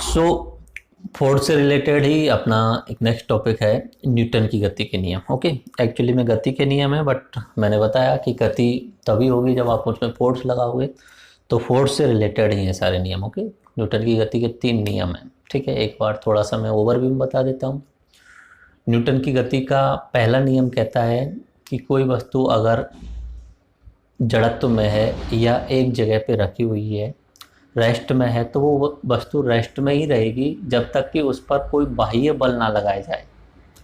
So force से related ही अपना एक नेक्स्ट टॉपिक है न्यूटन की गति के नियम। ओके, एक्चुअली में गति के नियम है, बट मैंने बताया कि गति तभी होगी जब आप उसमें फोर्स लगाओगे। तो फोर्स से रिलेटेड ही है सारे नियम। ओके, न्यूटन की गति के 3 नियम हैं। ठीक है, एक बार थोड़ा सा मैं ओवरव्यू बता देता हूँ। न्यूटन की गति का पहला नियम कहता है कि कोई वस्तु अगर जड़त्व में है या एक जगह पे रखी हुई है, रेस्ट में है, तो वो वस्तु रेस्ट में ही रहेगी जब तक कि उस पर कोई बाह्य बल ना लगाया जाए।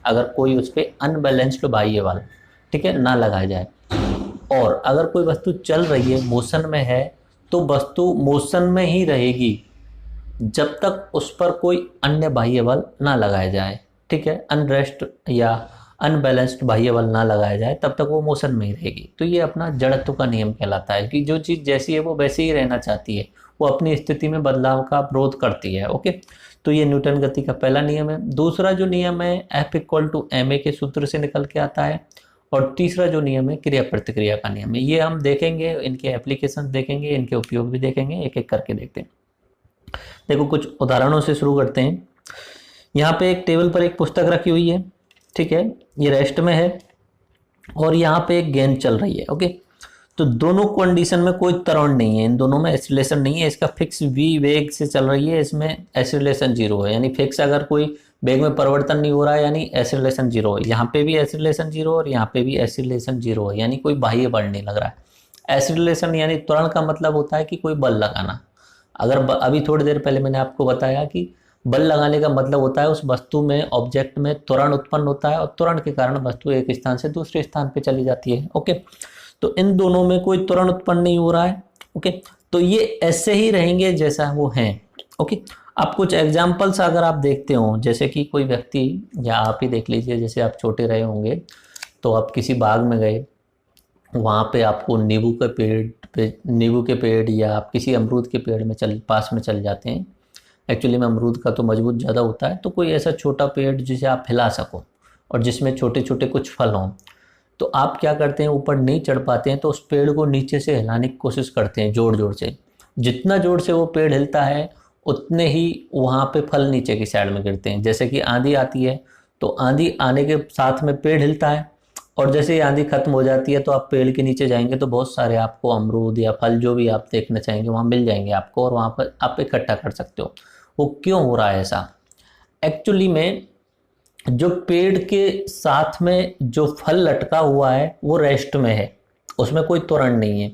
अगर कोई उस पर अनबैलेंस्ड बाह्य बल, ठीक है, ना लगाया जाए। और अगर कोई वस्तु चल रही है, मोशन में है, तो वस्तु मोशन में ही रहेगी जब तक उस पर कोई अन्य बाह्य बल ना लगाया जाए। ठीक है, अनरेस्ट या अनबैलेंस्ड बाह्य बल ना लगाया जाए तब तक वो मोशन में ही रहेगी। तो ये अपना जड़त्व का नियम कहलाता है कि जो चीज़ जैसी है वो वैसे ही रहना चाहती है, वो अपनी स्थिति में बदलाव का विरोध करती है। ओके, तो ये न्यूटन गति का पहला नियम है। दूसरा जो नियम है F=ma के सूत्र से निकल के आता है। और तीसरा जो नियम है क्रिया प्रतिक्रिया का नियम है। ये हम देखेंगे, इनके एप्लीकेशन देखेंगे, इनके उपयोग भी देखेंगे, एक एक करके देखते हैं। देखो, कुछ उदाहरणों से शुरू करते हैं। यहाँ पे एक टेबल पर एक पुस्तक रखी हुई है, ठीक है, ये रेस्ट में है और यहाँ पे एक गेंद चल रही है। ओके, तो दोनों कंडीशन में कोई त्वरण नहीं है, इन दोनों में एक्सीलरेशन नहीं है। इसका फिक्स v वेग से चल रही है, इसमें एक्सीलरेशन 0 है, यानी फिक्स अगर कोई वेग में परिवर्तन नहीं हो रहा है यानी एक्सीलरेशन 0 है। यहाँ पे भी एक्सीलरेशन 0 और यहाँ पे भी एक्सीलरेशन 0 है, यानी कोई बाह्य बल नहीं लग रहा है। एक्सीलरेशन यानी त्वरण का मतलब होता है कि कोई बल लगाना। अगर अभी थोड़ी देर पहले मैंने आपको बताया कि बल लगाने का मतलब होता है उस वस्तु में, ऑब्जेक्ट में त्वरण उत्पन्न होता है और त्वरण के कारण वस्तु एक स्थान से दूसरे स्थान पे चली जाती है। ओके, तो इन दोनों में कोई त्वरण उत्पन्न नहीं हो रहा है। ओके, तो ये ऐसे ही रहेंगे जैसा वो हैं। ओके, अब कुछ एग्जाम्पल्स अगर आप देखते हो, जैसे कि कोई व्यक्ति, या आप ही देख लीजिए, जैसे आप छोटे रहे होंगे तो आप किसी बाग में गए, वहाँ पे आपको नींबू के पेड़ या आप किसी अमरूद के पेड़ में पास में चल जाते हैं। एक्चुअली में अमरूद का तो मजबूत ज़्यादा होता है, तो कोई ऐसा छोटा पेड़ जिसे आप हिला सको और जिसमें छोटे छोटे कुछ फल हों, तो आप क्या करते हैं, ऊपर नहीं चढ़ पाते हैं तो उस पेड़ को नीचे से हिलाने की कोशिश करते हैं जोर जोर से। जितना जोर से वो पेड़ हिलता है उतने ही वहाँ पे फल नीचे की साइड में गिरते हैं। जैसे कि आंधी आती है तो आंधी आने के साथ में पेड़ हिलता है, और जैसे ही आंधी खत्म हो जाती है तो आप पेड़ के नीचे जाएंगे तो बहुत सारे आपको अमरूद या फल जो भी आप देखना चाहेंगे वहाँ मिल जाएंगे आपको, और वहाँ पर आप इकट्ठा कर सकते हो। वो क्यों हो रहा है ऐसा? एक्चुअली में जो पेड़ के साथ में जो फल लटका हुआ है वो रेस्ट में है, उसमें कोई त्वरण नहीं है।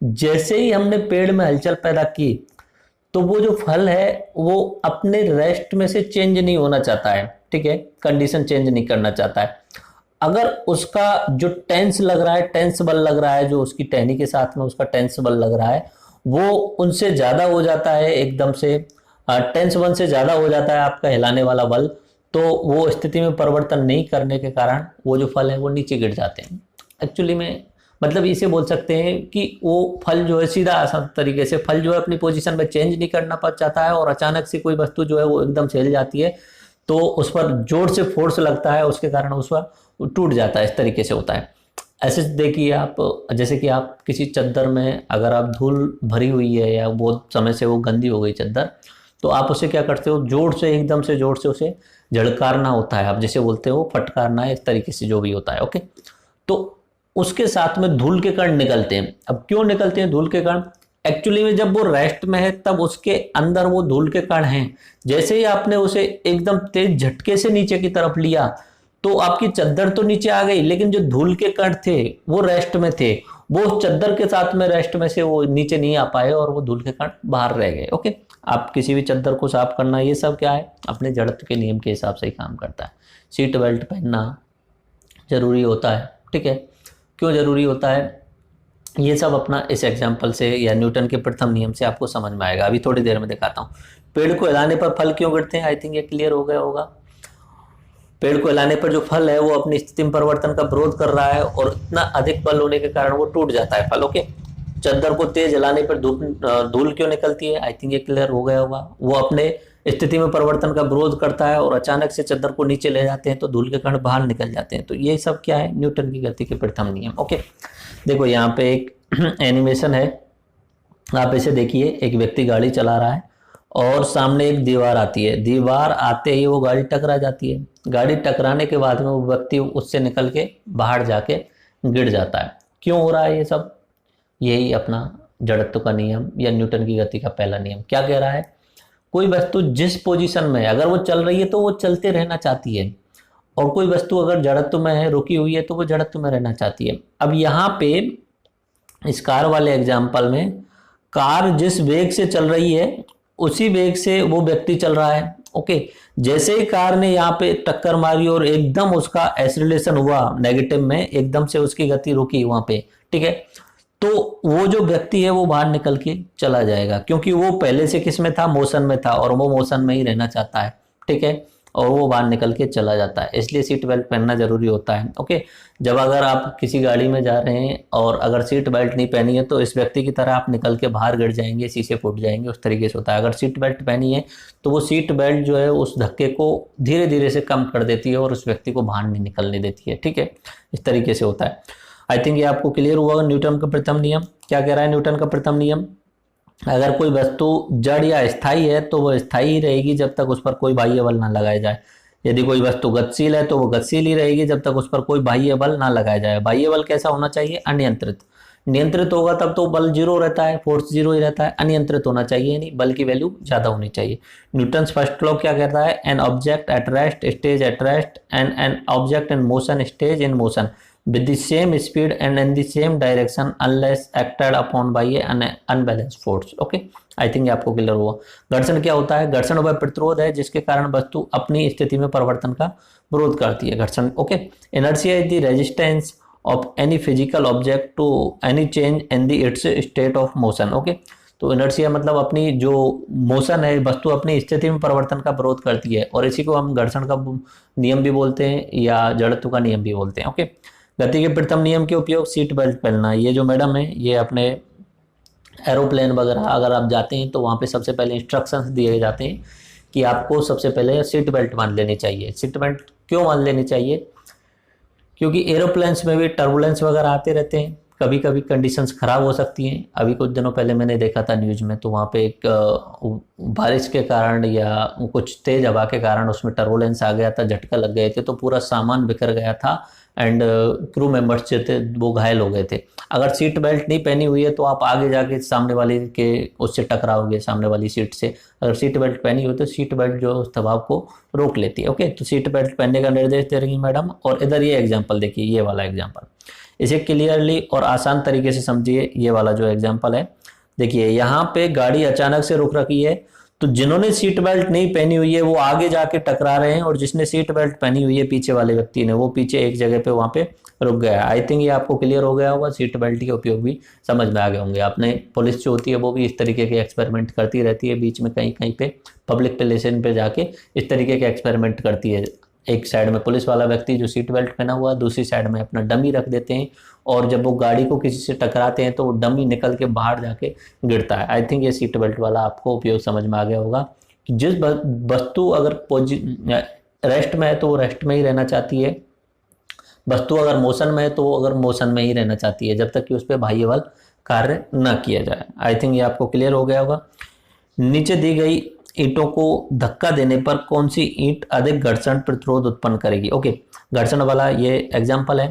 जैसे ही हमने पेड़ में हलचल पैदा की तो वो जो फल है वो अपने रेस्ट में से चेंज नहीं होना चाहता है, ठीक है, कंडीशन चेंज नहीं करना चाहता है। अगर उसका जो टेंस लग रहा है, टेंस बल लग रहा है, जो उसकी टहनी के साथ में उसका टेंस बल लग रहा है, वो उनसे ज्यादा हो जाता है, एकदम से टेंस 1 से ज्यादा हो जाता है आपका हिलाने वाला बल, तो वो स्थिति में परिवर्तन नहीं करने के कारण वो जो फल है वो नीचे गिर जाते हैं। एक्चुअली में मतलब इसे बोल सकते हैं कि वो फल जो है सीधा आसान तरीके से फल जो है अपनी पोजीशन में चेंज नहीं करना पड़ जाता है, और अचानक से कोई वस्तु जो है वो एकदम से हिल जाती है तो उस पर जोर से फोर्स लगता है, उसके कारण उस पर टूट जाता है। इस तरीके से होता है। ऐसे देखिए आप, जैसे कि आप किसी चद्दर में अगर आप धूल भरी हुई है या बहुत समय से वो गंदी हो गई चद्दर, तो आप उसे क्या करते हो, जोर से, एकदम से जोर से उसे झड़कारना होता है, आप जैसे बोलते हो फटकारना है, इस तरीके से जो भी होता है। ओके, तो उसके साथ में धूल के कण निकलते हैं। अब क्यों निकलते हैं धूल के कण? एक्चुअली में जब वो रेस्ट में है तब उसके अंदर वो धूल के कण हैं। जैसे ही आपने उसे एकदम तेज झटके से नीचे की तरफ लिया तो आपकी चद्दर तो नीचे आ गई, लेकिन जो धूल के कण थे वो रेस्ट में थे, वो चद्दर के साथ में रेस्ट में से वो नीचे नहीं आ पाए और वो धूल के कण बाहर रह गए। ओके, आप किसी भी चद्दर को साफ करना, ये सब क्या है, अपने जड़त्व के नियम के हिसाब से ही काम करता है। सीट बेल्ट पहनना जरूरी होता है, ठीक है, क्यों जरूरी होता है, ये सब अपना इस एग्जाम्पल से या न्यूटन के प्रथम नियम से आपको समझ में आएगा। अभी थोड़ी देर में दिखाता हूँ। पेड़ को हिलाने पर फल क्यों गिरते हैं, आई थिंक ये क्लियर हो गया होगा। पेड़ को हिलाने पर जो फल है वो अपनी स्थिति में परिवर्तन का विरोध कर रहा है और इतना अधिक बल होने के कारण वो टूट जाता है फल। ओके, चद्दर को तेज हिलाने पर धूल क्यों निकलती है, आई थिंक ये क्लियर हो गया होगा। वो अपने स्थिति में परिवर्तन का विरोध करता है और अचानक से चद्दर को नीचे ले जाते हैं तो धूल के कण बाहर निकल जाते हैं। तो ये सब क्या है, न्यूटन की गति के प्रथम नियम। ओके, देखो यहाँ पे एक एनिमेशन है, आप इसे देखिए। एक व्यक्ति गाड़ी चला रहा है और सामने एक दीवार आती है, दीवार आते ही वो गाड़ी टकरा जाती है। गाड़ी टकराने के बाद में वो व्यक्ति उससे निकल के बाहर जाके गिर जाता है। क्यों हो रहा है ये सब? यही अपना जड़त्व का नियम या न्यूटन की गति का पहला नियम क्या कह रहा है? कोई वस्तु जिस पोजीशन में है, अगर वो चल रही है तो वो चलते रहना चाहती है, और कोई वस्तु अगर जड़त्व में है, रुकी हुई है, तो वो जड़त्व में रहना चाहती है। अब यहाँ पे इस कार वाले एग्जाम्पल में कार जिस वेग से चल रही है उसी वेग से वो व्यक्ति चल रहा है। ओके, जैसे ही कार ने यहाँ पे टक्कर मारी और एकदम उसका एक्सीलरेशन हुआ नेगेटिव में, एकदम से उसकी गति रुकी वहां पे, ठीक है, तो वो जो व्यक्ति है वो बाहर निकल के चला जाएगा, क्योंकि वो पहले से किस में था? मोशन में था, और वो मोशन में ही रहना चाहता है, ठीक है, और वो बाहर निकल के चला जाता है। इसलिए सीट बेल्ट पहनना जरूरी होता है। ओके, जब अगर आप किसी गाड़ी में जा रहे हैं और अगर सीट बेल्ट नहीं पहनी है तो इस व्यक्ति की तरह आप निकल के बाहर गिर जाएंगे, शीशे फूट जाएंगे, उस तरीके से होता है। अगर सीट बेल्ट पहनी है तो वो सीट बेल्ट जो है उस धक्के को धीरे धीरे से कम कर देती है और उस व्यक्ति को बाहर नहीं निकलने देती है, ठीक है, इस तरीके से होता है। आई थिंक ये आपको क्लियर हुआ। न्यूटन का प्रथम नियम क्या कह रहा है? न्यूटन का प्रथम नियम, अगर कोई वस्तु जड़ या स्थायी है तो वह स्थायी ही रहेगी जब तक उस पर कोई बाह्य बल ना लगाया जाए। यदि कोई वस्तु गतिशील है तो वो गतिशील ही रहेगी जब तक उस पर कोई बाह्य बल ना लगाया जाए। बाह्य बल कैसा होना चाहिए? अनियंत्रित। नियंत्रित होगा तब तो बल जीरो रहता है, फोर्स जीरो ही रहता है। अनियंत्रित होना चाहिए, नहीं, बल की वैल्यू ज्यादा होनी चाहिए। न्यूटन फर्स्ट लॉ क्या कहता है? An object at rest stage at rest and an object in motion stage in motion with the same speed and in the same direction unless acted upon by an unbalanced force। okay, I think ये आपको clear हुआ। घर्षण क्या होता है? घर्षण वह प्रतिरोध है जिसके कारण वस्तु अपनी स्थिति में परिवर्तन का विरोध करती है, घर्षण। Okay, inertia is the resistance of any physical object to any change in the its state of motion. Okay, तो इनर्शिया मतलब अपनी जो मोशन है, वस्तु अपनी स्थिति में परिवर्तन का विरोध करती है, और इसी को हम घर्षण का नियम भी बोलते हैं या जड़त्व का नियम भी बोलते हैं। ओके, गति के प्रथम नियम के उपयोग, सीट बेल्ट पहनना। ये जो मैडम है ये अपने एरोप्लेन वगैरह अगर आप जाते हैं तो वहाँ पे सबसे पहले इंस्ट्रक्शंस दिए जाते हैं कि आपको सबसे पहले सीट बेल्ट मान लेनी चाहिए। सीट बेल्ट क्यों मान लेनी चाहिए? क्योंकि एरोप्लेन्स में भी टर्बुलेंस वगैरह आते रहते हैं, कभी कभी कंडीशंस खराब हो सकती हैं। अभी कुछ दिनों पहले मैंने देखा था न्यूज़ में, तो वहाँ पे एक बारिश के कारण या कुछ तेज हवा के कारण उसमें टर्बुलेंस आ गया था, झटका लग गए थे, तो पूरा सामान बिखर गया था एंड क्रू मेंबर्स जो थे वो घायल हो गए थे। अगर सीट बेल्ट नहीं पहनी हुई है तो आप आगे जाके सामने वाले के उससे टकराओगे, सामने वाली सीट से। अगर सीट बेल्ट पहनी हो तो सीट बेल्ट जो उस दबाव को रोक लेती है। ओके, तो सीट बेल्ट पहनने का निर्देश दे रही मैडम। और इधर ये एग्जाम्पल देखिए, ये वाला एग्जाम्पल, इसे क्लियरली और आसान तरीके से समझिए। ये वाला जो एग्जाम्पल है, देखिए यहाँ पे गाड़ी अचानक से रुक रखी है, तो जिन्होंने सीट बेल्ट नहीं पहनी हुई है वो आगे जाके टकरा रहे हैं, और जिसने सीट बेल्ट पहनी हुई है पीछे वाले व्यक्ति ने, वो पीछे एक जगह पे वहां पे रुक गया। आई थिंक ये आपको क्लियर हो गया होगा। सीट बेल्ट के उपयोग भी समझ में आ गए होंगे। आपने पुलिस जो होती है वो भी इस तरीके के एक्सपेरिमेंट करती रहती है, बीच में कहीं कहीं पे पब्लिक प्लेसेस पे जाके इस तरीके के एक्सपेरिमेंट करती है। एक साइड में पुलिस वाला व्यक्ति जो सीट बेल्ट पहना हुआ, दूसरी साइड में अपना डमी रख देते हैं, और जब वो गाड़ी को किसी से टकराते हैं तो वो डमी निकल के बाहर जाके गिरता है। आई थिंक ये सीट बेल्ट वाला आपको उपयोग समझ में आ गया होगा कि जिस वस्तु अगर रेस्ट में है तो वो रेस्ट में ही रहना चाहती है, वस्तु अगर मोशन में है तो वो अगर मोशन में ही रहना चाहती है, जब तक कि उस पर बाह्य बल कार्य न किया जाए। आई थिंक ये आपको क्लियर हो गया होगा। नीचे दी गई ईंटों को धक्का देने पर कौन सी ईंट अधिक घर्षण प्रतिरोध उत्पन्न करेगी? ओके, घर्षण वाला ये एग्जाम्पल है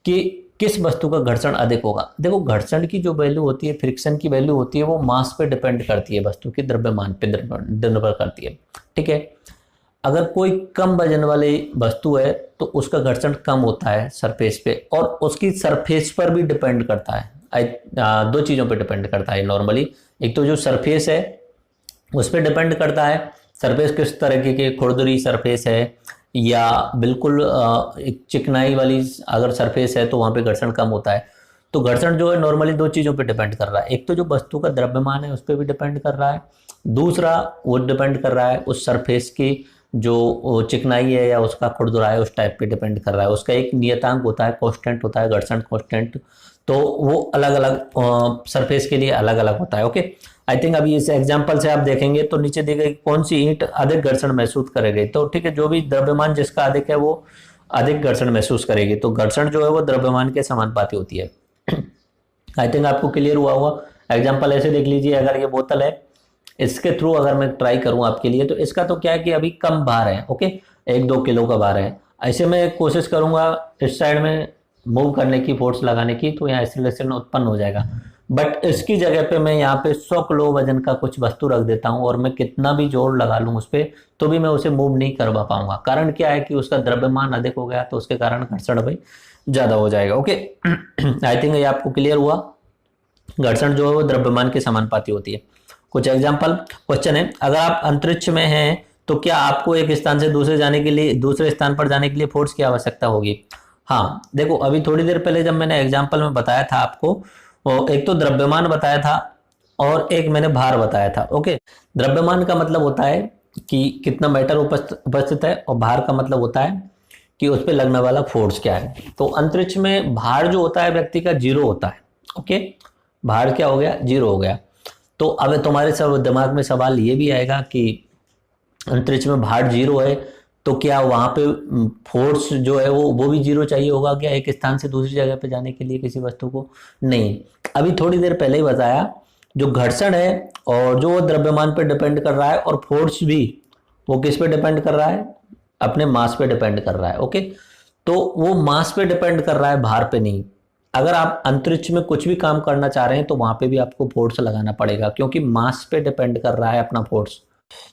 कि किस वस्तु का घर्षण अधिक होगा। देखो, घर्षण की जो वैल्यू होती है, फ्रिक्शन की वैल्यू होती है, वो मास पे डिपेंड करती है, वस्तु के द्रव्यमान पे निर्भर करती है, ठीक है। अगर कोई कम वजन वाली वस्तु है तो उसका घर्षण कम होता है सरफेस पे, और उसकी सरफेस पर भी डिपेंड करता है। दो चीज़ों पे डिपेंड करता है नॉर्मली। एक तो जो सरफेस है उस पर डिपेंड करता है, सरफेस किस तरह की खुरदरी सरफेस है या बिल्कुल एक चिकनाई वाली अगर सरफेस है तो वहाँ पे घर्षण कम होता है। तो घर्षण जो है नॉर्मली दो चीज़ों पे डिपेंड कर रहा है। एक तो जो वस्तु का द्रव्यमान है उस पर भी डिपेंड कर रहा है, दूसरा वो डिपेंड कर रहा है उस सरफेस की जो चिकनाई है या उसका खुरदुरा है उस टाइप पे डिपेंड कर रहा है। उसका एक नियतांक होता है, कांस्टेंट होता है, घर्षण कांस्टेंट, तो वो अलग अलग सरफेस के लिए अलग अलग होता है। ओके, आई थिंक अभी इस एग्जांपल से आप देखेंगे तो नीचे दी गई कौन सी ईंट अधिक घर्षण महसूस करेगी, तो ठीक है, जो भी द्रव्यमान जिसका अधिक है वो अधिक घर्षण महसूस करेगी। तो घर्षण जो है वो द्रव्यमान के समानुपाती होती है। आई थिंक आपको क्लियर हुआ होगा। एग्जाम्पल ऐसे देख लीजिए, अगर ये बोतल है, इसके थ्रू अगर मैं ट्राई करूं आपके लिए, तो इसका तो क्या है कि अभी कम भार है, ओके, 1-2 किलो का भार है। ऐसे में कोशिश करूंगा इस साइड में मूव करने की, फोर्स लगाने की, तो यहाँ एक्सीलरेशन उत्पन्न हो जाएगा। बट इसकी जगह पे मैं यहाँ पे 100 किलो वजन का कुछ वस्तु रख देता हूँ और मैं कितना भी जोर लगा लूँ उस पर, तो भी मैं उसे मूव नहीं करवा पाऊंगा। कारण क्या है कि उसका द्रव्यमान अधिक हो गया, तो उसके कारण घर्षण भाई ज्यादा हो जाएगा। ओके, आई थिंक ये आपको क्लियर हुआ। घर्षण जो है वो द्रव्यमान के समानुपाती होती है। कुछ एग्जाम्पल क्वेश्चन है, अगर आप अंतरिक्ष में हैं तो क्या आपको एक स्थान से दूसरे स्थान पर जाने के लिए फोर्स की आवश्यकता होगी? हाँ, देखो अभी थोड़ी देर पहले जब मैंने एग्जाम्पल में बताया था आपको, एक तो द्रव्यमान बताया था और एक मैंने भार बताया था। ओके, द्रव्यमान का मतलब होता है कि कितना मैटर उपस्थित है, और भार का मतलब होता है कि उस पर लगने वाला फोर्स क्या है। तो अंतरिक्ष में भार जो होता है व्यक्ति का 0 होता है। ओके, भार क्या हो गया? 0 हो गया। तो अब तुम्हारे सब दिमाग में सवाल ये भी आएगा कि अंतरिक्ष में भार 0 है, तो क्या वहां पे फोर्स जो है वो भी 0 चाहिए होगा क्या, एक स्थान से दूसरी जगह पे जाने के लिए किसी वस्तु को? नहीं, अभी थोड़ी देर पहले ही बताया, जो घर्षण है और जो द्रव्यमान पे डिपेंड कर रहा है, और फोर्स भी वो किस पे डिपेंड कर रहा है? अपने मास पे डिपेंड कर रहा है। ओके, तो वो मास पे डिपेंड कर रहा है, भार पे नहीं। अगर आप अंतरिक्ष में कुछ भी काम करना चाह रहे हैं तो वहां पे भी आपको फोर्स लगाना पड़ेगा, क्योंकि मास पे डिपेंड कर रहा है अपना फोर्स।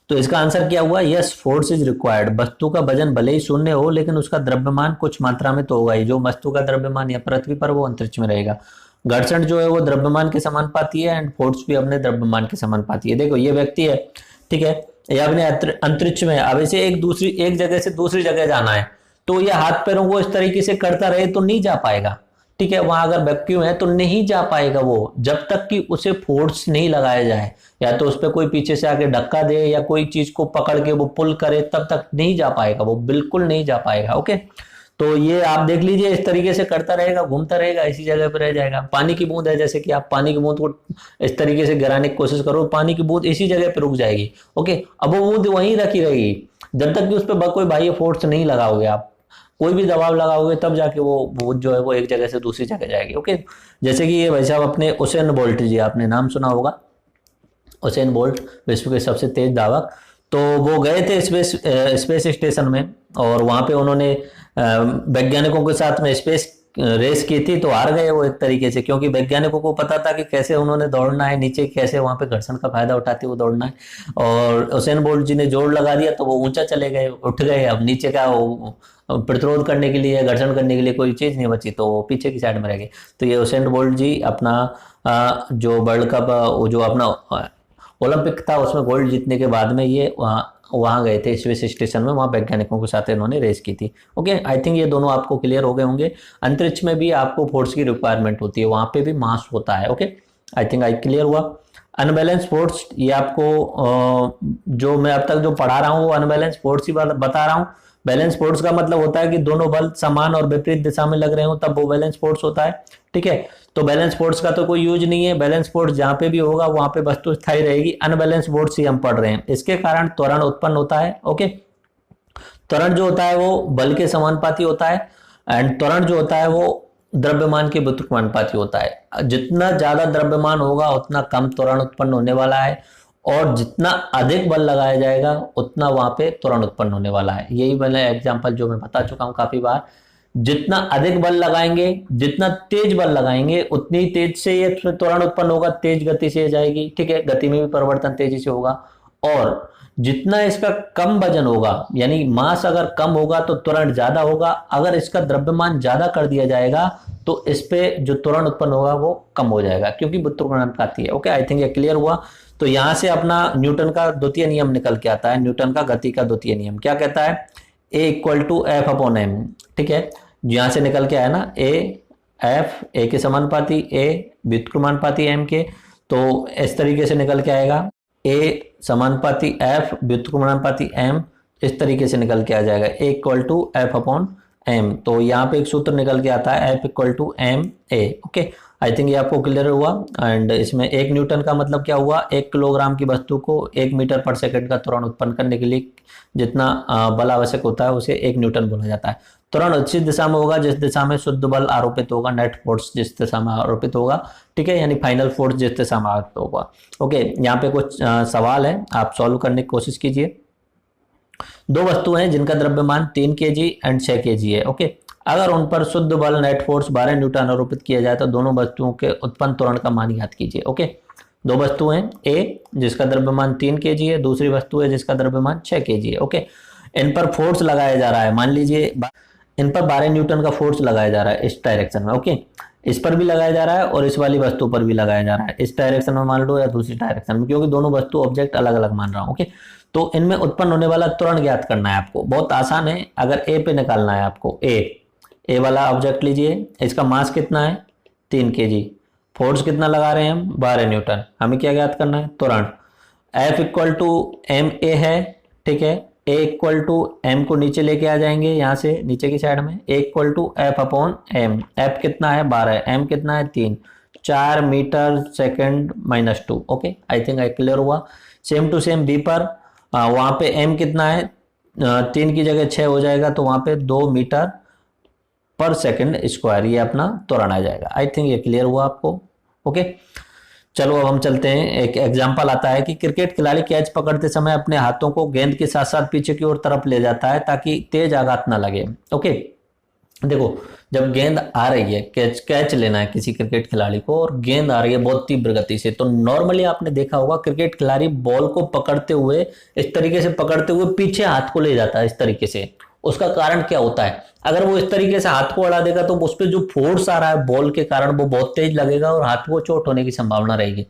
तो इसका आंसर क्या हुआ? Yes, force is required. वस्तु का वजन भले ही 0 हो, लेकिन उसका द्रव्यमान कुछ मात्रा में तो होगा ही। जो वस्तु का द्रव्यमान या पृथ्वी पर, वो अंतरिक्ष में रहेगा। घर्षण जो है वो द्रव्यमान के समानुपाती है, एंड फोर्स भी अपने द्रव्यमान के समानुपाती है। देखो ये व्यक्ति है, ठीक है, ये अपने अंतरिक्ष में है। अब इसे एक जगह से दूसरी जगह जाना है, तो ये हाथ पैरों को इस तरीके से करता रहे तो नहीं जा पाएगा। ठीक है, वहां अगर वैक्यूम है तो नहीं जा पाएगा वो, जब तक कि उसे फोर्स नहीं लगाया जाए, या तो उस पर कोई पीछे से आके धक्का दे या कोई चीज को पकड़ के वो पुल करे, तब तक नहीं जा पाएगा वो, बिल्कुल नहीं जा पाएगा। ओके, तो ये आप देख लीजिए, इस तरीके से करता रहेगा, घूमता रहेगा, इसी जगह पर रह जाएगा। पानी की बूंद है, जैसे कि आप पानी की बूंद को इस तरीके से गिराने की कोशिश करो, पानी की बूंद इसी जगह पर रुक जाएगी। ओके, अब वो बूंद वहीं रखी रहेगी जब तक कि उस पर कोई बाह्य फोर्स नहीं लगाओगे, आप कोई भी दबाव लगाओगे, तब जाके वो बूंद जो है वो एक जगह से दूसरी जगह जाएगी। ओके, जैसे कि ये भाई साहब अपने उसेन बोल्ट जी, आपने नाम सुना होगा, उसेन बोल्ट विश्व के सबसे तेज धावक। तो वो गए थे स्पेस स्टेशन में, और वहां पे उन्होंने वैज्ञानिकों के साथ में स्पेस रेस की थी, तो हार गए वो एक तरीके से, क्योंकि वैज्ञानिकों को पता था कि कैसे उन्होंने दौड़ना है नीचे, कैसे वहां पे घर्षण का फायदा उठाते हुए दौड़ना है। और उसेन बोल्ट जी ने जोर लगा दिया तो वो ऊंचा चले गए, उठ गए। अब नीचे का प्रतिरोध करने के लिए, घर्षण करने के लिए कोई चीज नहीं बची, तो वो पीछे की साइड में रह गए। तो ये उसेन बोल्ट जी अपना जो वर्ल्ड कप, जो अपना ओलंपिक था उसमें गोल्ड जीतने के बाद में ये वहां गए थे स्पेस स्टेशन में, वहां वैज्ञानिकों के साथ इन्होंने रेस की थी। ओके, आई थिंक ये दोनों आपको क्लियर हो गए होंगे। अंतरिक्ष में भी आपको फोर्स की रिक्वायरमेंट होती है, वहां पे भी मास होता है। Okay, I think I clear हुआ। अनबैलेंस फोर्स, ये आपको जो मैं अब तक जो पढ़ा रहा हूँ वो अनबैलेंस फोर्स ही बता रहा हूँ। बैलेंस फोर्स का मतलब होता है कि दोनों बल समान और विपरीत दिशा में लग रहे हो, तब वो बैलेंस फोर्स होता है। ठीक है, तो बैलेंस फोर्स का तो कोई यूज नहीं है। बैलेंस फोर्स जहां पे भी होगा वहां पे वस्तु स्थायी रहेगी। अनबैलेंस फोर्स ही हम पढ़ रहे हैं, इसके कारण त्वरण उत्पन्न होता है। ओके, त्वरण जो होता है वो बल के समानुपाती होता है, एंड त्वरण जो होता है वो द्रव्यमान के व्युत्क्रमानुपाती होता है। जितना ज्यादा द्रव्यमान होगा उतना कम त्वरण उत्पन्न होने वाला है, और जितना अधिक बल लगाया जाएगा उतना वहां पे त्वरण उत्पन्न होने वाला है। यही मैंने एग्जांपल जो मैं बता चुका हूं काफी बार, जितना अधिक बल लगाएंगे, जितना तेज बल लगाएंगे, उतनी तेज से ये त्वरण उत्पन्न होगा, तेज गति से जाएगी। ठीक है, गति में भी परिवर्तन तेजी से होगा। और जितना इसका कम वजन होगा, यानी मास अगर कम होगा तो त्वरण ज्यादा होगा। अगर इसका द्रव्यमान ज्यादा कर दिया जाएगा तो इस पे जो त्वरण उत्पन्न होगा वो कम हो जाएगा, क्योंकि व्युत्क्रमानुपाती है। ओके, आई थिंक ये क्लियर हुआ। तो यहां से अपना न्यूटन का द्वितीय नियम निकल के आता है। न्यूटन का गति का द्वितीय नियम क्या कहता है? A=F/m। ठीक है, यहां से निकल के आया ना, ए के समानुपाती, ए व्युत्क्रमानुपाती एम के, तो इस तरीके से निकल के आएगा। ए समानुपाती एफ व्युत्क्रमानुपाती एम, इस तरीके से निकल के आ जाएगा A=F/m। तो यहाँ पे एक सूत्र निकल के आता है F=ma। ओके, आई थिंक ये आपको क्लियर हुआ। एंड इसमें 1 न्यूटन का मतलब क्या हुआ? 1 किलोग्राम की वस्तु को 1 मीटर पर सेकंड का त्वरण उत्पन्न करने के लिए जितना बल आवश्यक होता है उसे 1 न्यूटन बोला जाता है। त्वरण उसी दिशा में होगा जिस दिशा में शुद्ध बल आरोपित होगा, नेट फोर्स जिस दिशा में आरोपित होगा, ठीक है, यानी फाइनल फोर्स जिस दिशा में आरोपित होगा। ओके, यहाँ पे कुछ सवाल है, आप सॉल्व करने की कोशिश कीजिए। दो वस्तुएं हैं जिनका द्रव्यमान 3 kg एंड 6 kg है। ओके, अगर उन पर शुद्ध बल नेट फोर्स 12 न्यूटन आरोपित किया जाए तो दोनों वस्तुओं के उत्पन्न त्वरण का मान ज्ञात कीजिए। ओके, दो वस्तुएं, ए जिसका द्रव्यमान 3 kg है, दूसरी वस्तु है जिसका द्रव्यमान 6 kg है। ओके, इन पर फोर्स लगाया जा रहा है, मान लीजिए इन पर 12 न्यूटन का फोर्स लगाया जा रहा है इस डायरेक्शन में। ओके, इस पर भी लगाया जा रहा है और इस वाली वस्तु पर भी लगाया जा रहा है, इस डायरेक्शन में मान लो या दूसरी डायरेक्शन में, क्योंकि दोनों वस्तु ऑब्जेक्ट अलग अलग मान रहा हूं। ओके, तो इनमें उत्पन्न होने वाला त्वरण ज्ञात करना है आपको, बहुत आसान है। अगर ए पे निकालना है आपको, ए वाला ऑब्जेक्ट लीजिए, इसका मास कितना है 3 kg, फोर्स कितना लगा रहे हैं हम 12 न्यूटन, हमें क्या ज्ञात करना है त्वरण। F equal to M A है, ठीक है, ए इक्वल टू एम को नीचे लेके आ जाएंगे यहाँ से नीचे की साइड में, A equal to F upon M, F कितना है 12, एम कितना है 3, 4 meter second minus 2। Okay, I think I clear हुआ। सेम टू सेम बी पर, वहां पे m कितना है 3 की जगह 6 हो जाएगा, तो वहां पे 2 मीटर पर सेकंड स्क्वायर, ये अपना त्वरण आ जाएगा। आई थिंक ये क्लियर हुआ आपको। ओके, चलो अब हम चलते हैं। एक एग्जांपल आता है कि क्रिकेट खिलाड़ी कैच पकड़ते समय अपने हाथों को गेंद के साथ साथ पीछे की ओर तरफ ले जाता है ताकि तेज आघात ना लगे। ओके, देखो जब गेंद आ रही है, कैच लेना है किसी क्रिकेट खिलाड़ी को और गेंद आ रही है बहुत तीव्र गति से, तो नॉर्मली आपने देखा होगा क्रिकेट खिलाड़ी बॉल को पकड़ते हुए इस तरीके से पकड़ते हुए पीछे हाथ को ले जाता है इस तरीके से। उसका कारण क्या होता है, अगर वो इस तरीके से हाथ को अड़ा देगा तो उस पर जो फोर्स आ रहा है बॉल के कारण वो बहुत तेज लगेगा और हाथ को चोट होने की संभावना रहेगी।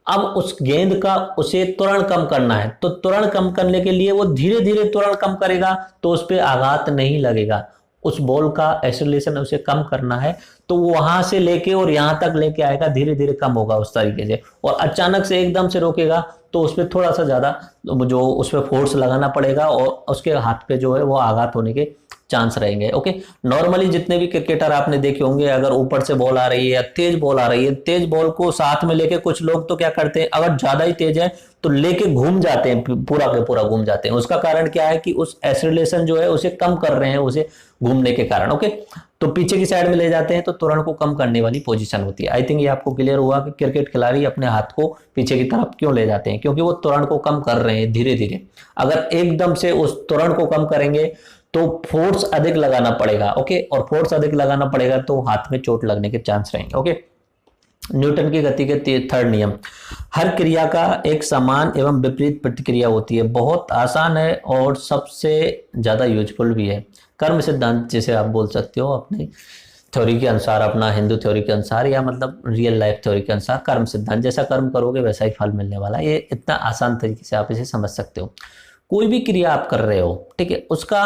अब उस गेंद का उसे त्वरण कम करना है, तो त्वरण कम करने के लिए वो धीरे धीरे त्वरण कम करेगा तो उस पर आघात नहीं लगेगा। उस बॉल का एक्सेलरेशन उसे कम करना है तो वो वहां से लेके और यहां तक लेके आएगा, धीरे धीरे कम होगा उस तरीके से। और अचानक से एकदम से रोकेगा तो उस पर थोड़ा सा ज्यादा जो उस पर फोर्स लगाना पड़ेगा और उसके हाथ पे जो है वो आघात होने के चांस रहेंगे। ओके, नॉर्मली जितने भी क्रिकेटर आपने देखे होंगे, अगर ऊपर से बॉल आ रही है या तेज बॉल आ रही है, तेज बॉल को साथ में लेके कुछ लोग तो क्या करते हैं, अगर ज्यादा ही तेज है तो लेके घूम जाते हैं, पूरा के पूरा घूम जाते हैं। उसका कारण क्या है कि उस एक्सेलरेशन जो है उसे कम कर रहे हैं उसे घूमने के कारण। ओके, तो पीछे की साइड में ले जाते हैं तो त्वरण को कम करने वाली पोजीशन होती है। आई थिंक ये आपको क्लियर हुआ कि क्रिकेट खिलाड़ी अपने हाथ को पीछे की तरफ क्यों ले जाते हैं, क्योंकि वो त्वरण को कम कर रहे हैं धीरे धीरे। अगर एकदम से उस त्वरण को कम करेंगे तो फोर्स अधिक लगाना पड़ेगा। ओके, और फोर्स अधिक लगाना पड़ेगा तो हाथ में चोट लगने के चांस रहेंगे। ओके, न्यूटन की गति के थर्ड नियम, हर क्रिया का एक समान एवं विपरीत प्रतिक्रिया होती है। बहुत आसान है और सबसे ज्यादा यूजफुल भी है। कर्म सिद्धांत जिसे आप बोल सकते हो अपनी थ्योरी के अनुसार, अपना हिंदू थ्योरी के अनुसार या मतलब रियल लाइफ थ्योरी के अनुसार, कर्म सिद्धांत, जैसा कर्म करोगे वैसा ही फल मिलने वाला है। ये इतना आसान तरीके से आप इसे समझ सकते हो। कोई भी क्रिया आप कर रहे हो, ठीक है, उसका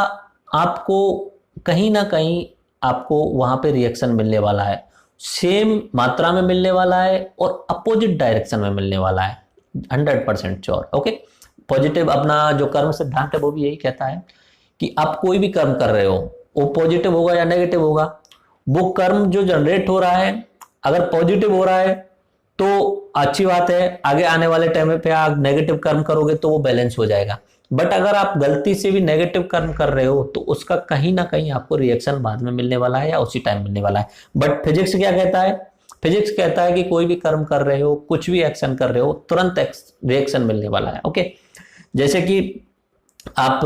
आपको कहीं ना कहीं आपको वहां पे रिएक्शन मिलने वाला है, सेम मात्रा में मिलने वाला है और अपोजिट डायरेक्शन में मिलने वाला है, 100% श्योर। ओके, पॉजिटिव अपना जो कर्म सिद्धांत है वो भी यही कहता है कि आप कोई भी कर्म कर रहे हो वो पॉजिटिव होगा या नेगेटिव होगा। वो कर्म जो जनरेट हो रहा है अगर पॉजिटिव हो रहा है तो अच्छी बात है, आगे आने वाले टाइम पे आप नेगेटिव कर्म करोगे तो वो बैलेंस हो जाएगा। बट अगर आप गलती से भी नेगेटिव कर्म कर रहे हो तो उसका कहीं ना कहीं आपको रिएक्शन बाद में मिलने वाला है या उसी टाइम मिलने वाला है। बट फिजिक्स क्या कहता है, फिजिक्स कहता है कि कोई भी कर्म कर रहे हो, कुछ भी एक्शन कर रहे हो, तुरंत रिएक्शन मिलने वाला है। ओके, जैसे कि आप